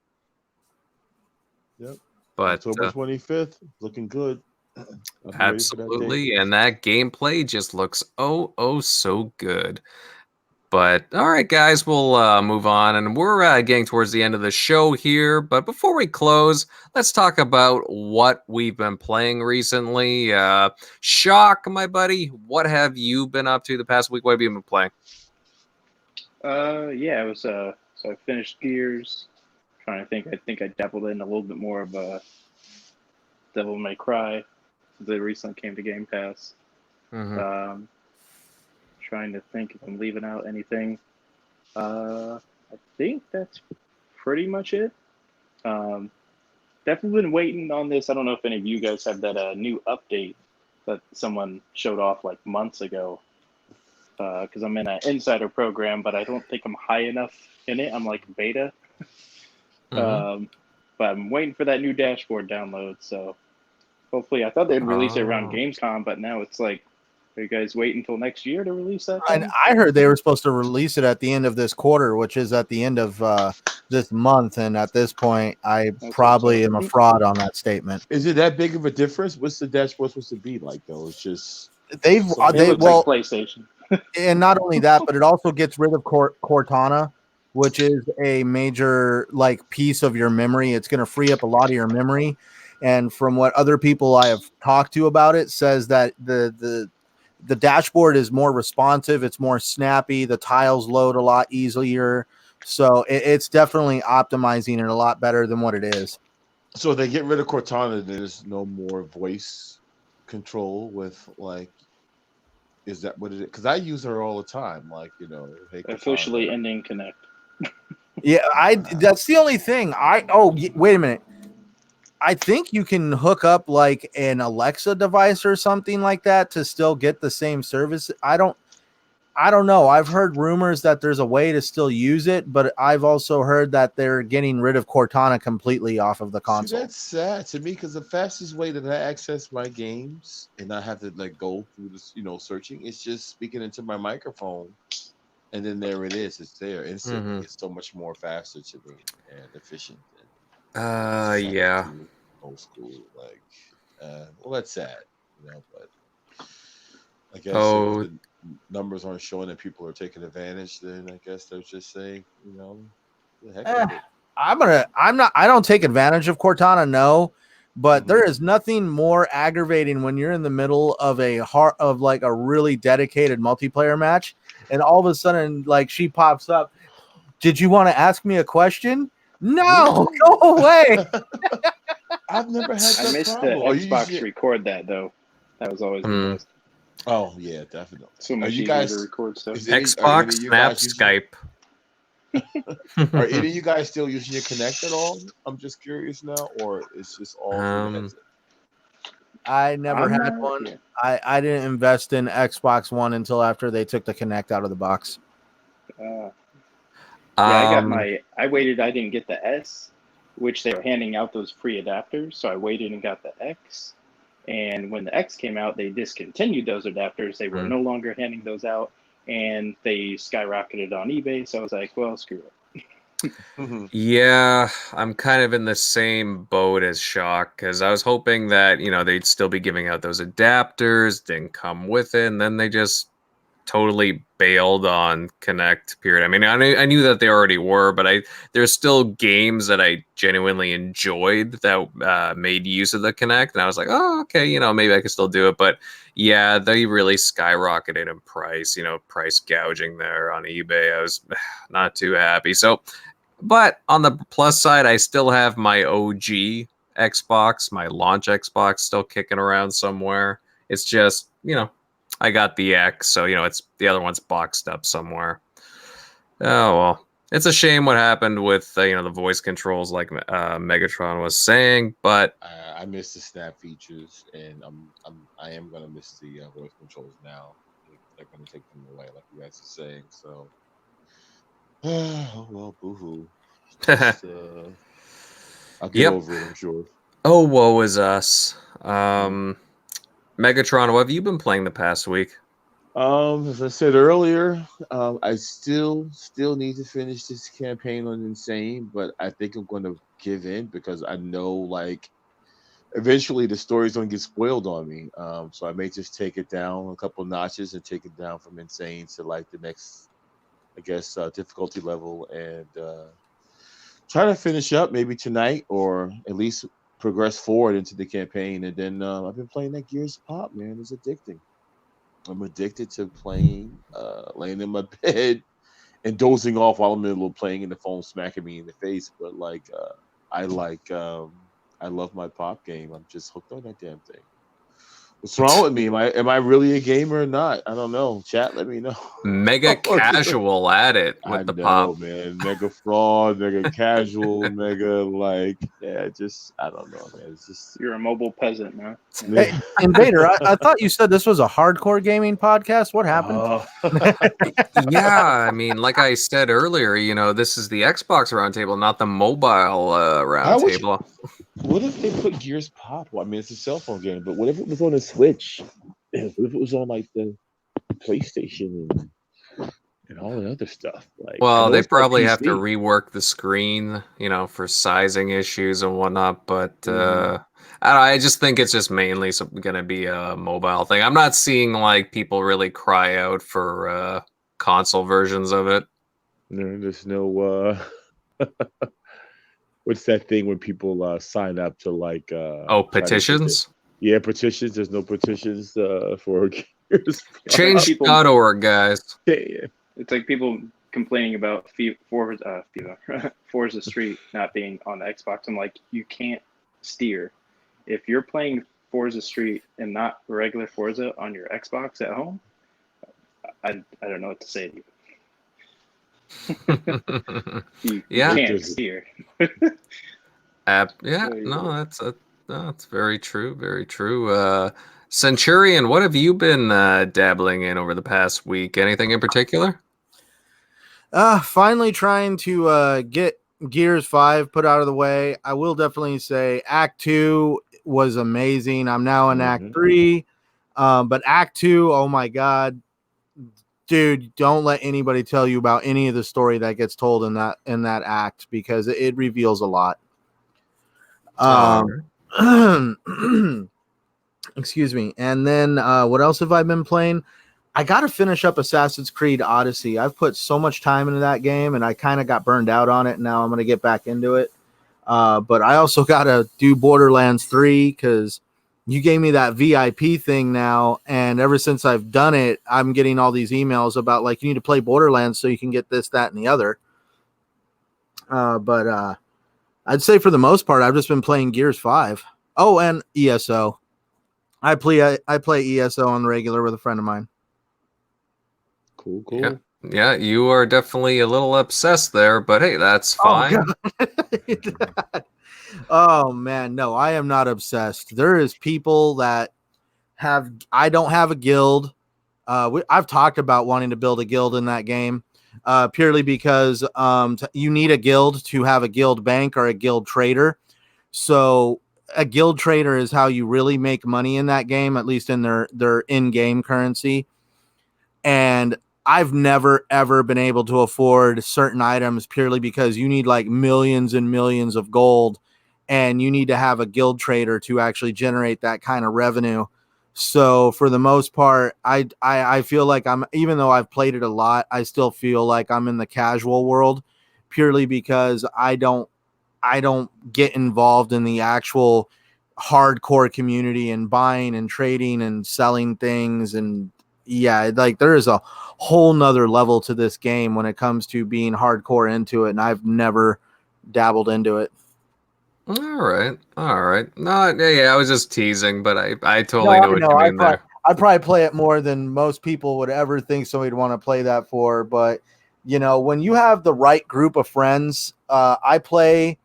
Yep. But October 25th, looking good. Absolutely, and that gameplay just looks oh so good. But all right, guys, we'll move on, and we're getting towards the end of the show here. But before we close, let's talk about what we've been playing recently. Shock, my buddy, what have you been up to the past week? What have you been playing? Yeah, it was so I finished Gears. Trying to think. I think I dabbled in a little bit more of Devil May Cry. They recently came to Game Pass. Mm-hmm. Trying to think if I'm leaving out anything. I think that's pretty much it. Definitely been waiting on this. I don't know if any of you guys have that new update that someone showed off like months ago. Because I'm in an insider program, but I don't think I'm high enough in it. I'm like beta. Mm-hmm. But I'm waiting for that new dashboard download. So hopefully, I thought they'd release it around Gamescom, but now it's like, are you guys waiting until next year to release that thing? And I heard they were supposed to release it at the end of this quarter, which is at the end of this month. And at this point, I probably am a fraud on that statement. Is it that big of a difference? What's the dashboard supposed to be like, though? It's just they like PlayStation. And not only that, but it also gets rid of Cortana, which is a major like piece of your memory. It's going to free up a lot of your memory. And from what other people I have talked to about it, says that the dashboard is more responsive. It's more snappy. The tiles load a lot easier. So it's definitely optimizing it a lot better than what it is. So they get rid of Cortana. There's no more voice control with like. Is that what it is? Because I use her all the time. Like, hey, Officially ending Connect. Yeah, that's the only thing. Wait a minute. I think you can hook up like an Alexa device or something like that to still get the same service. I don't know. I've heard rumors that there's a way to still use it, but I've also heard that they're getting rid of Cortana completely off of the console. See, that's sad to me because the fastest way that I access my games and not have to like go through this, searching, is just speaking into my microphone, and then there it is. It's there instantly. Mm-hmm. It's so much more faster to me and efficient. Yeah. Old school, like, well, that's sad, but I guess if the numbers aren't showing that people are taking advantage, then I guess they're just saying, the heck with it. I don't take advantage of Cortana, no, but there is nothing more aggravating when you're in the middle of like a really dedicated multiplayer match, and all of a sudden, like, she pops up. Did you want to ask me a question? No, go away. I've never had that. I missed problem. the Xbox record that though. That was always the best. Oh yeah, definitely. So much easier to record stuff. Xbox, Snap, Skype. Are any of you guys still using your Kinect at all? I'm just curious now, or it's just all through the headset? I never had one. Yeah. I didn't invest in Xbox One until after they took the Kinect out of the box. I waited. I didn't get the S, which they were handing out those free adapters. So I waited and got the X. And when the X came out, they discontinued those adapters. They were no longer handing those out, and they skyrocketed on eBay. So I was like, well, screw it. Yeah, I'm kind of in the same boat as Shock, because I was hoping that, they'd still be giving out those adapters, didn't come with it, and then they just totally bailed on Kinect, period. I mean, I knew that they already were, but there's still games that I genuinely enjoyed that made use of the Kinect, and I was like, oh, okay, maybe I could still do it. But yeah, they really skyrocketed in price, price gouging there on eBay. I was not too happy. So, but on the plus side, I still have my OG Xbox, my launch Xbox, still kicking around somewhere. It's just, I got the X, so it's the other one's boxed up somewhere. Oh well, it's a shame what happened with the voice controls, like Megatron was saying, but I miss the snap features, and I am gonna miss the voice controls now. They're gonna take them away, like you guys are saying. So, oh well, boohoo. Just, I'll get Yep. over it, I'm sure. Oh, woe is us. Megatron, what have you been playing the past week? As I said earlier, I still need to finish this campaign on Insane, but I think I'm going to give in because I know, like, eventually the story's going to get spoiled on me. So I may just take it down a couple notches and take it down from Insane to, like, the next, I guess, difficulty level, and try to finish up maybe tonight, or at least progress forward into the campaign. And then I've been playing that Gears Pop, man. It's addicting. I'm addicted to playing, laying in my bed and dozing off while I'm in the middle of playing, and the phone smacking me in the face. But I love my pop game. I'm just hooked on that damn thing. What's wrong with me? Am I really a gamer or not? I don't know. Chat, let me know. Mega casual at it with the pop. Man. Mega fraud, mega casual, mega I don't know, man. It's just You're a mobile peasant, man. Hey, Invader, I thought you said this was a hardcore gaming podcast. What happened? Yeah, I mean, like I said earlier, this is the Xbox roundtable, not the mobile roundtable. What if they put Gears Pop? Well, I mean, it's a cell phone game, but what if it was on the Switch? What if it was on like the PlayStation and all the other stuff? Well, they probably have to rework the screen, for sizing issues and whatnot. But I just think it's just mainly going to be a mobile thing. I'm not seeing like people really cry out for console versions of it. No, there's no. What's that thing when people sign up to petitions? Yeah, petitions. There's no petitions for Gears. Change.org, guys. Yeah. It's like people complaining about Forza Street not being on the Xbox. I'm like, you can't steer. If you're playing Forza Street and not regular Forza on your Xbox at home, I don't know what to say to you. You can't steer. That's very true. Very true. Centurion, what have you been dabbling in over the past week? Anything in particular? Finally trying to get Gears 5 put out of the way. I will definitely say Act 2 was amazing. I'm now in Act 3. But Act 2, oh my God. Dude, don't let anybody tell you about any of the story that gets told in that act, because it reveals a lot. Excuse me. And then what else have I been playing? I got to finish up Assassin's Creed Odyssey. I've put so much time into that game, and I kind of got burned out on it. Now I'm going to get back into it. But I also got to do Borderlands 3 because you gave me that VIP thing now. And ever since I've done it, I'm getting all these emails about like, you need to play Borderlands so you can get this, that, and the other. But I'd say for the most part, I've just been playing Gears 5. Oh, and ESO. I play ESO on the regular with a friend of mine. Cool. Yeah, you are definitely a little obsessed there, but hey, that's fine. Oh man, no, I am not obsessed. There is people that I don't have a guild. I've talked about wanting to build a guild in that game, purely because you need a guild to have a guild bank or a guild trader. So a guild trader is how you really make money in that game, at least in their in-game currency. And I've never, ever been able to afford certain items purely because you need like millions and millions of gold, and you need to have a guild trader to actually generate that kind of revenue. So for the most part, I feel like even though I've played it a lot, I still feel like I'm in the casual world purely because I don't get involved in the actual hardcore community and buying and trading and selling things. And yeah, like there is a whole nother level to this game when it comes to being hardcore into it. And I've never dabbled into it. All right. All right. No, yeah, I was just teasing, but I No, totally I know what know. you mean there. I'd probably play it more than most people would ever think somebody'd want to play that for. But when you have the right group of friends, I play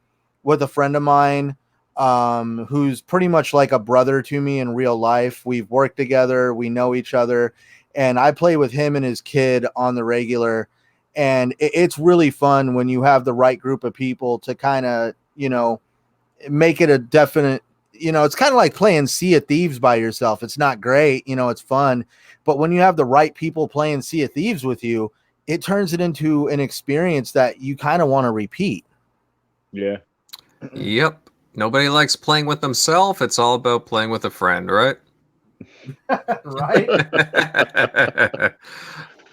with a friend of mine who's pretty much like a brother to me in real life. We've worked together, we know each other, and I play with him and his kid on the regular. And it's really fun when you have the right group of people to kind of, make it a definite, it's kind of like playing Sea of Thieves by yourself. It's not great, it's fun, but when you have the right people playing Sea of Thieves with you, it turns it into an experience that you kind of want to repeat. Yeah. Yep. Nobody likes playing with themselves. It's all about playing with a friend, right? Right.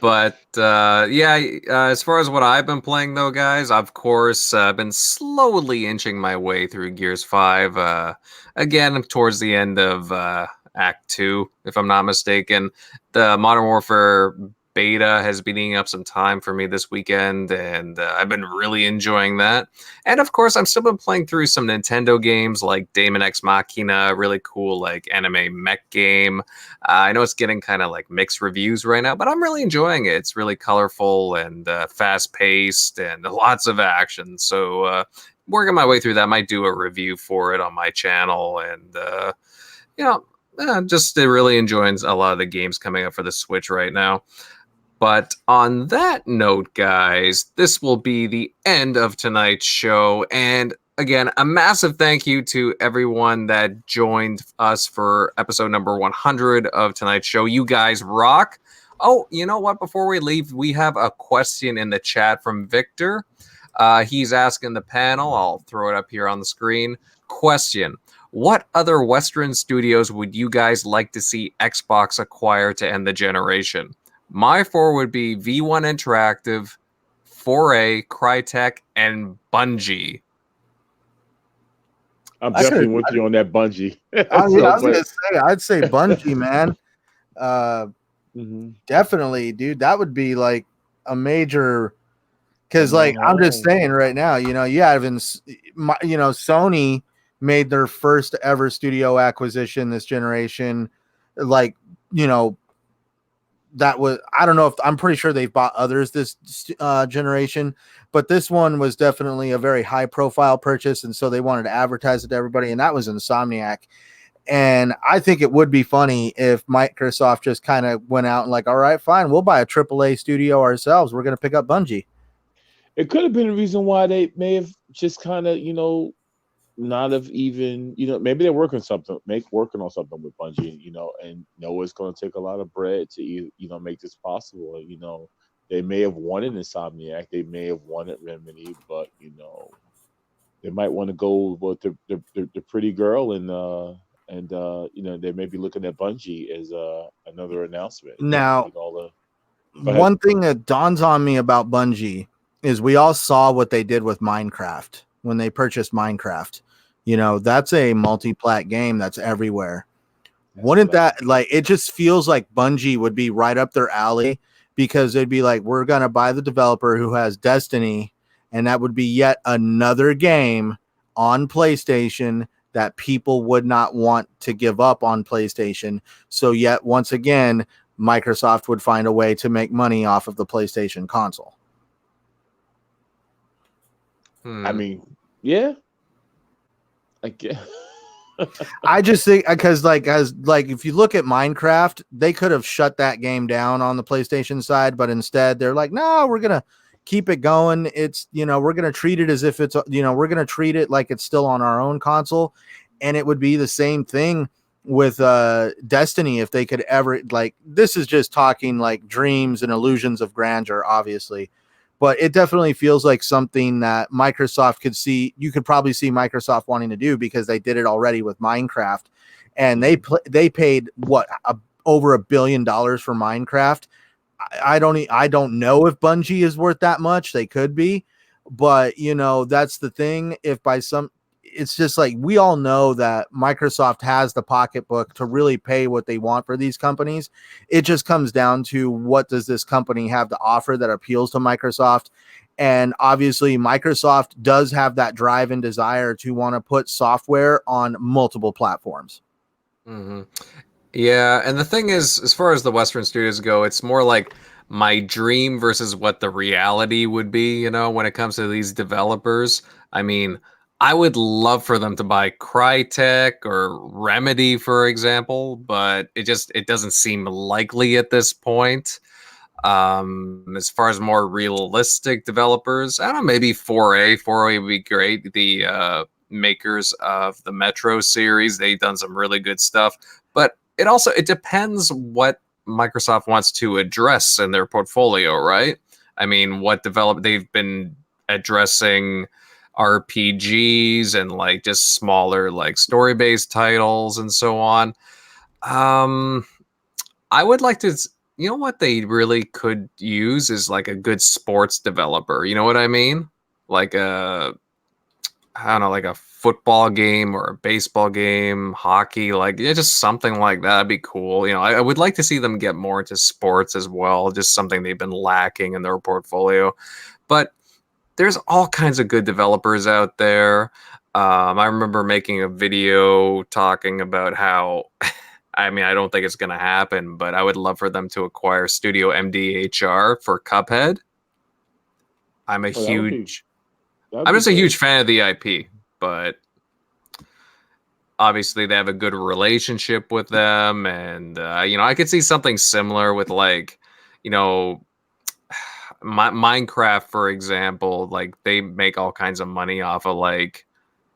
But yeah, as far as what I've been playing, though, guys, I've, of course, been slowly inching my way through Gears 5. Again, towards the end of Act 2, if I'm not mistaken. The Modern Warfare beta has been eating up some time for me this weekend, and I've been really enjoying that. And of course, I'm still been playing through some Nintendo games like Daemon X Machina, really cool like anime mech game. I know it's getting kind of like mixed reviews right now, but I'm really enjoying it. It's really colorful and fast paced and lots of action. So working my way through that, might do a review for it on my channel, and just really enjoying a lot of the games coming up for the Switch right now. But on that note, guys, this will be the end of tonight's show. And again, a massive thank you to everyone that joined us for episode number 100 of tonight's show. You guys rock. Oh, you know what? Before we leave, we have a question in the chat from Victor. He's asking the panel. I'll throw it up here on the screen. Question: what other Western studios would you guys like to see Xbox acquire to end the generation? My four would be V1 Interactive, 4A, Crytek, and Bungie. I'm definitely with you on that Bungie. I was gonna say, I'd say Bungie, man. Definitely, dude. That would be like a major. Because, like, I'm just saying right now, Sony made their first ever studio acquisition this generation. Like, that was, I don't know if, I'm pretty sure they've bought others this generation, but this one was definitely a very high profile purchase. And so they wanted to advertise it to everybody. And that was Insomniac. And I think it would be funny if Microsoft just kind of went out and like, all right, fine, we'll buy a AAA studio ourselves. We're going to pick up Bungie. It could have been a reason why they may have just kind of, not have even, maybe they're working on something with Bungie, and know it's going to take a lot of bread to, make this possible. They may have wanted Insomniac, they may have wanted Remedy, but, they might want to go with the pretty girl, and they may be looking at Bungie as another announcement. Now, one thing that dawns on me about Bungie is we all saw what they did with Minecraft when they purchased Minecraft. That's a multi-plat game that's everywhere. Wouldn't that, like, it just feels like Bungie would be right up their alley, because they'd be like, we're going to buy the developer who has Destiny, and that would be yet another game on PlayStation that people would not want to give up on PlayStation. So yet, once again, Microsoft would find a way to make money off of the PlayStation console. I mean, yeah. I guess. I just think because if you look at Minecraft, they could have shut that game down on the PlayStation side, but instead they're like, no, we're gonna keep it going. It's we're gonna treat it as if it's we're gonna treat it like it's still on our own console, and it would be the same thing with Destiny if they could ever, like, this is just talking like dreams and illusions of grandeur, obviously. But it definitely feels like something that Microsoft could see. You could probably see Microsoft wanting to do, because they did it already with Minecraft, and they paid over $1 billion for Minecraft. I don't know if Bungie is worth that much. They could be, but that's the thing. It's just like, we all know that Microsoft has the pocketbook to really pay what they want for these companies. It just comes down to, what does this company have to offer that appeals to Microsoft? And obviously, Microsoft does have that drive and desire to want to put software on multiple platforms. Mm-hmm. Yeah, and the thing is, as far as the Western studios go, it's more like my dream versus what the reality would be, you know, when it comes to these developers. I mean, I would love for them to buy Crytek or Remedy, for example, but it doesn't seem likely at this point. As far as more realistic developers, I don't know, maybe 4A. 4A would be great. The makers of the Metro series, they've done some really good stuff. But it depends what Microsoft wants to address in their portfolio, right? I mean, they've been addressing RPGs and like just smaller like story-based titles and so on. I would like to, you know what they really could use is like a good sports developer. You know what I mean? Like I don't know, like a football game or a baseball game, hockey, like yeah, just something like that. That'd be cool. You know, I would like to see them get more into sports as well, just something they've been lacking in their portfolio. But there's all kinds of good developers out there. I remember making a video talking about how, I mean, I don't think it's going to happen, but I would love for them to acquire Studio MDHR for Cuphead. I'm a Oh, that would be huge, that'd I'm be just a great. huge fan of the IP, but obviously they have a good relationship with them, and you know, I could see something similar with like, you know, Minecraft, for example. Like they make all kinds of money off of like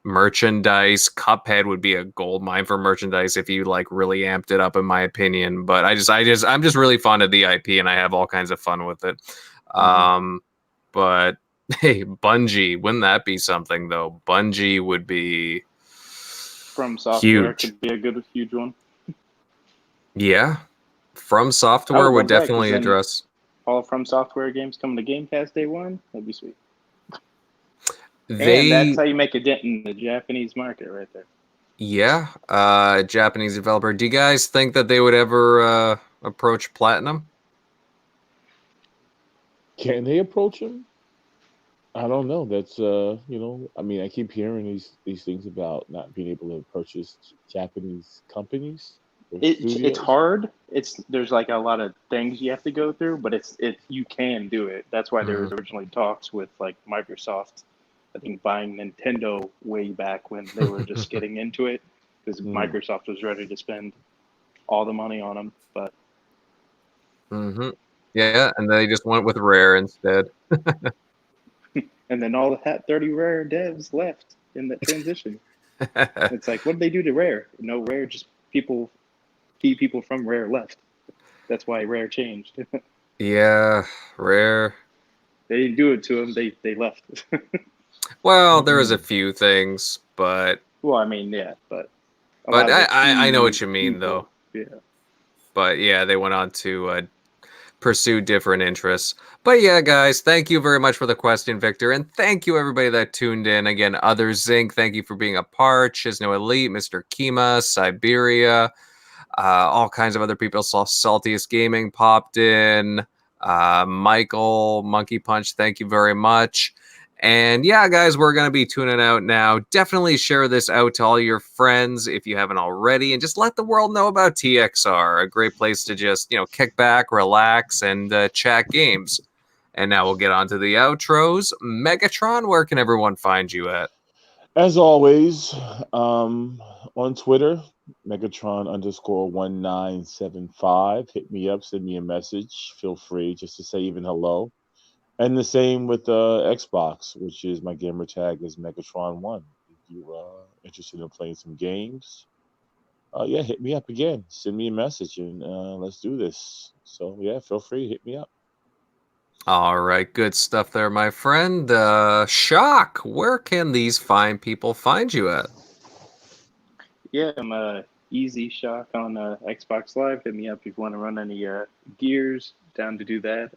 merchandise. Cuphead would be a gold mine for merchandise if you like really amped it up, in my opinion. But I'm just really fond of the IP, and I have all kinds of fun with it. But hey, Bungie, wouldn't that be something though? Bungie would be From software huge. could be a good, huge one. Yeah, From I Software would would love that, 'cause definitely then address. all From Software games coming to Game Pass day one. That'd be sweet. And that's They how you make a dent in the Japanese market, right there. Yeah, Japanese developer. Do you guys think that they would ever approach Platinum? Can they approach him? I don't know. That's you know, I mean, I keep hearing these things about not being able to purchase Japanese companies or It's studios. hard. There's like a lot of things you have to go through, but you can do it. That's why there was originally talks with like Microsoft, I think, buying Nintendo way back when they were just getting into it, because Microsoft was ready to spend all the money on them. But Yeah, and they just went with Rare instead. and then all the 30 Rare devs left in that transition. It's like, what did they do to Rare? No, Rare just key people from Rare left. That's why Rare changed. Yeah, Rare. They didn't do it to them. They left. Well, there was a few things, but Well, I mean, yeah, but a lot of the I know what key you mean people, though. yeah. But yeah, they went on to pursue different interests. But yeah, guys, thank you very much for the question, Victor. And thank you, everybody that tuned in. Again, Other Zinc, thank you for being a part. Chisno Elite, Mr. Kima, Siberia, all kinds of other people. Saltiest Gaming popped in. Michael, Monkey Punch, thank you very much. And yeah, guys, we're going to be tuning out now. Definitely share this out to all your friends if you haven't already, and just let the world know about TXR, a great place to just, you know, kick back, relax, and chat games. And now we'll get on to the outros. Megatron, where can everyone find you at? As always, on Twitter, Megatron_1975. Hit me up, send me a message. Feel free just to say even hello. And the same with Xbox, which is my gamer tag is Megatron1. If you are interested in playing some games, yeah, hit me up again. Send me a message and let's do this. So yeah, feel free, hit me up. All right, good stuff there, my friend. Shock, where can these fine people find you at? Yeah, I'm Easy Shock on Xbox Live. Hit me up if you want to run any gears. Down to do that.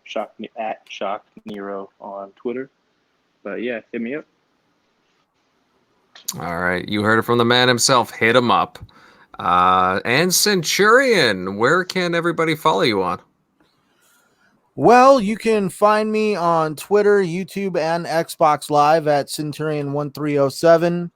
Shock at Shock Nero on Twitter. But yeah, hit me up. All right, you heard it from the man himself. Hit him up. And Centurion, where can everybody follow you on? Well, you can find me on Twitter, YouTube, and Xbox Live at Centurion1307.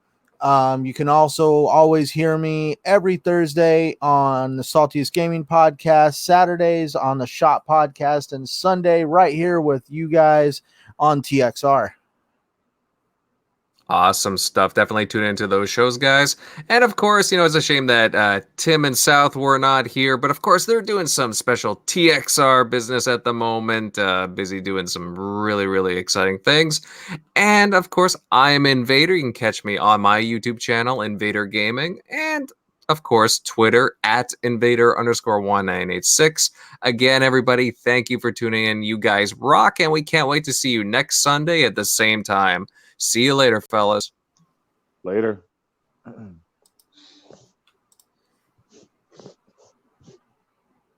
You can also always hear me every Thursday on the Saltiest Gaming Podcast, Saturdays on the Shop Podcast, and Sunday right here with you guys on TXR. Awesome stuff. Definitely tune into those shows, guys. And of course, it's a shame that Tim and South were not here, but of course, they're doing some special TXR business at the moment, busy doing some really, really exciting things. And of course, I'm Invader. You can catch me on my YouTube channel, Invader Gaming, and of course, Twitter at Invader_1986. Again, everybody, thank you for tuning in. You guys rock, and we can't wait to see you next Sunday at the same time. See you later, fellas. Later.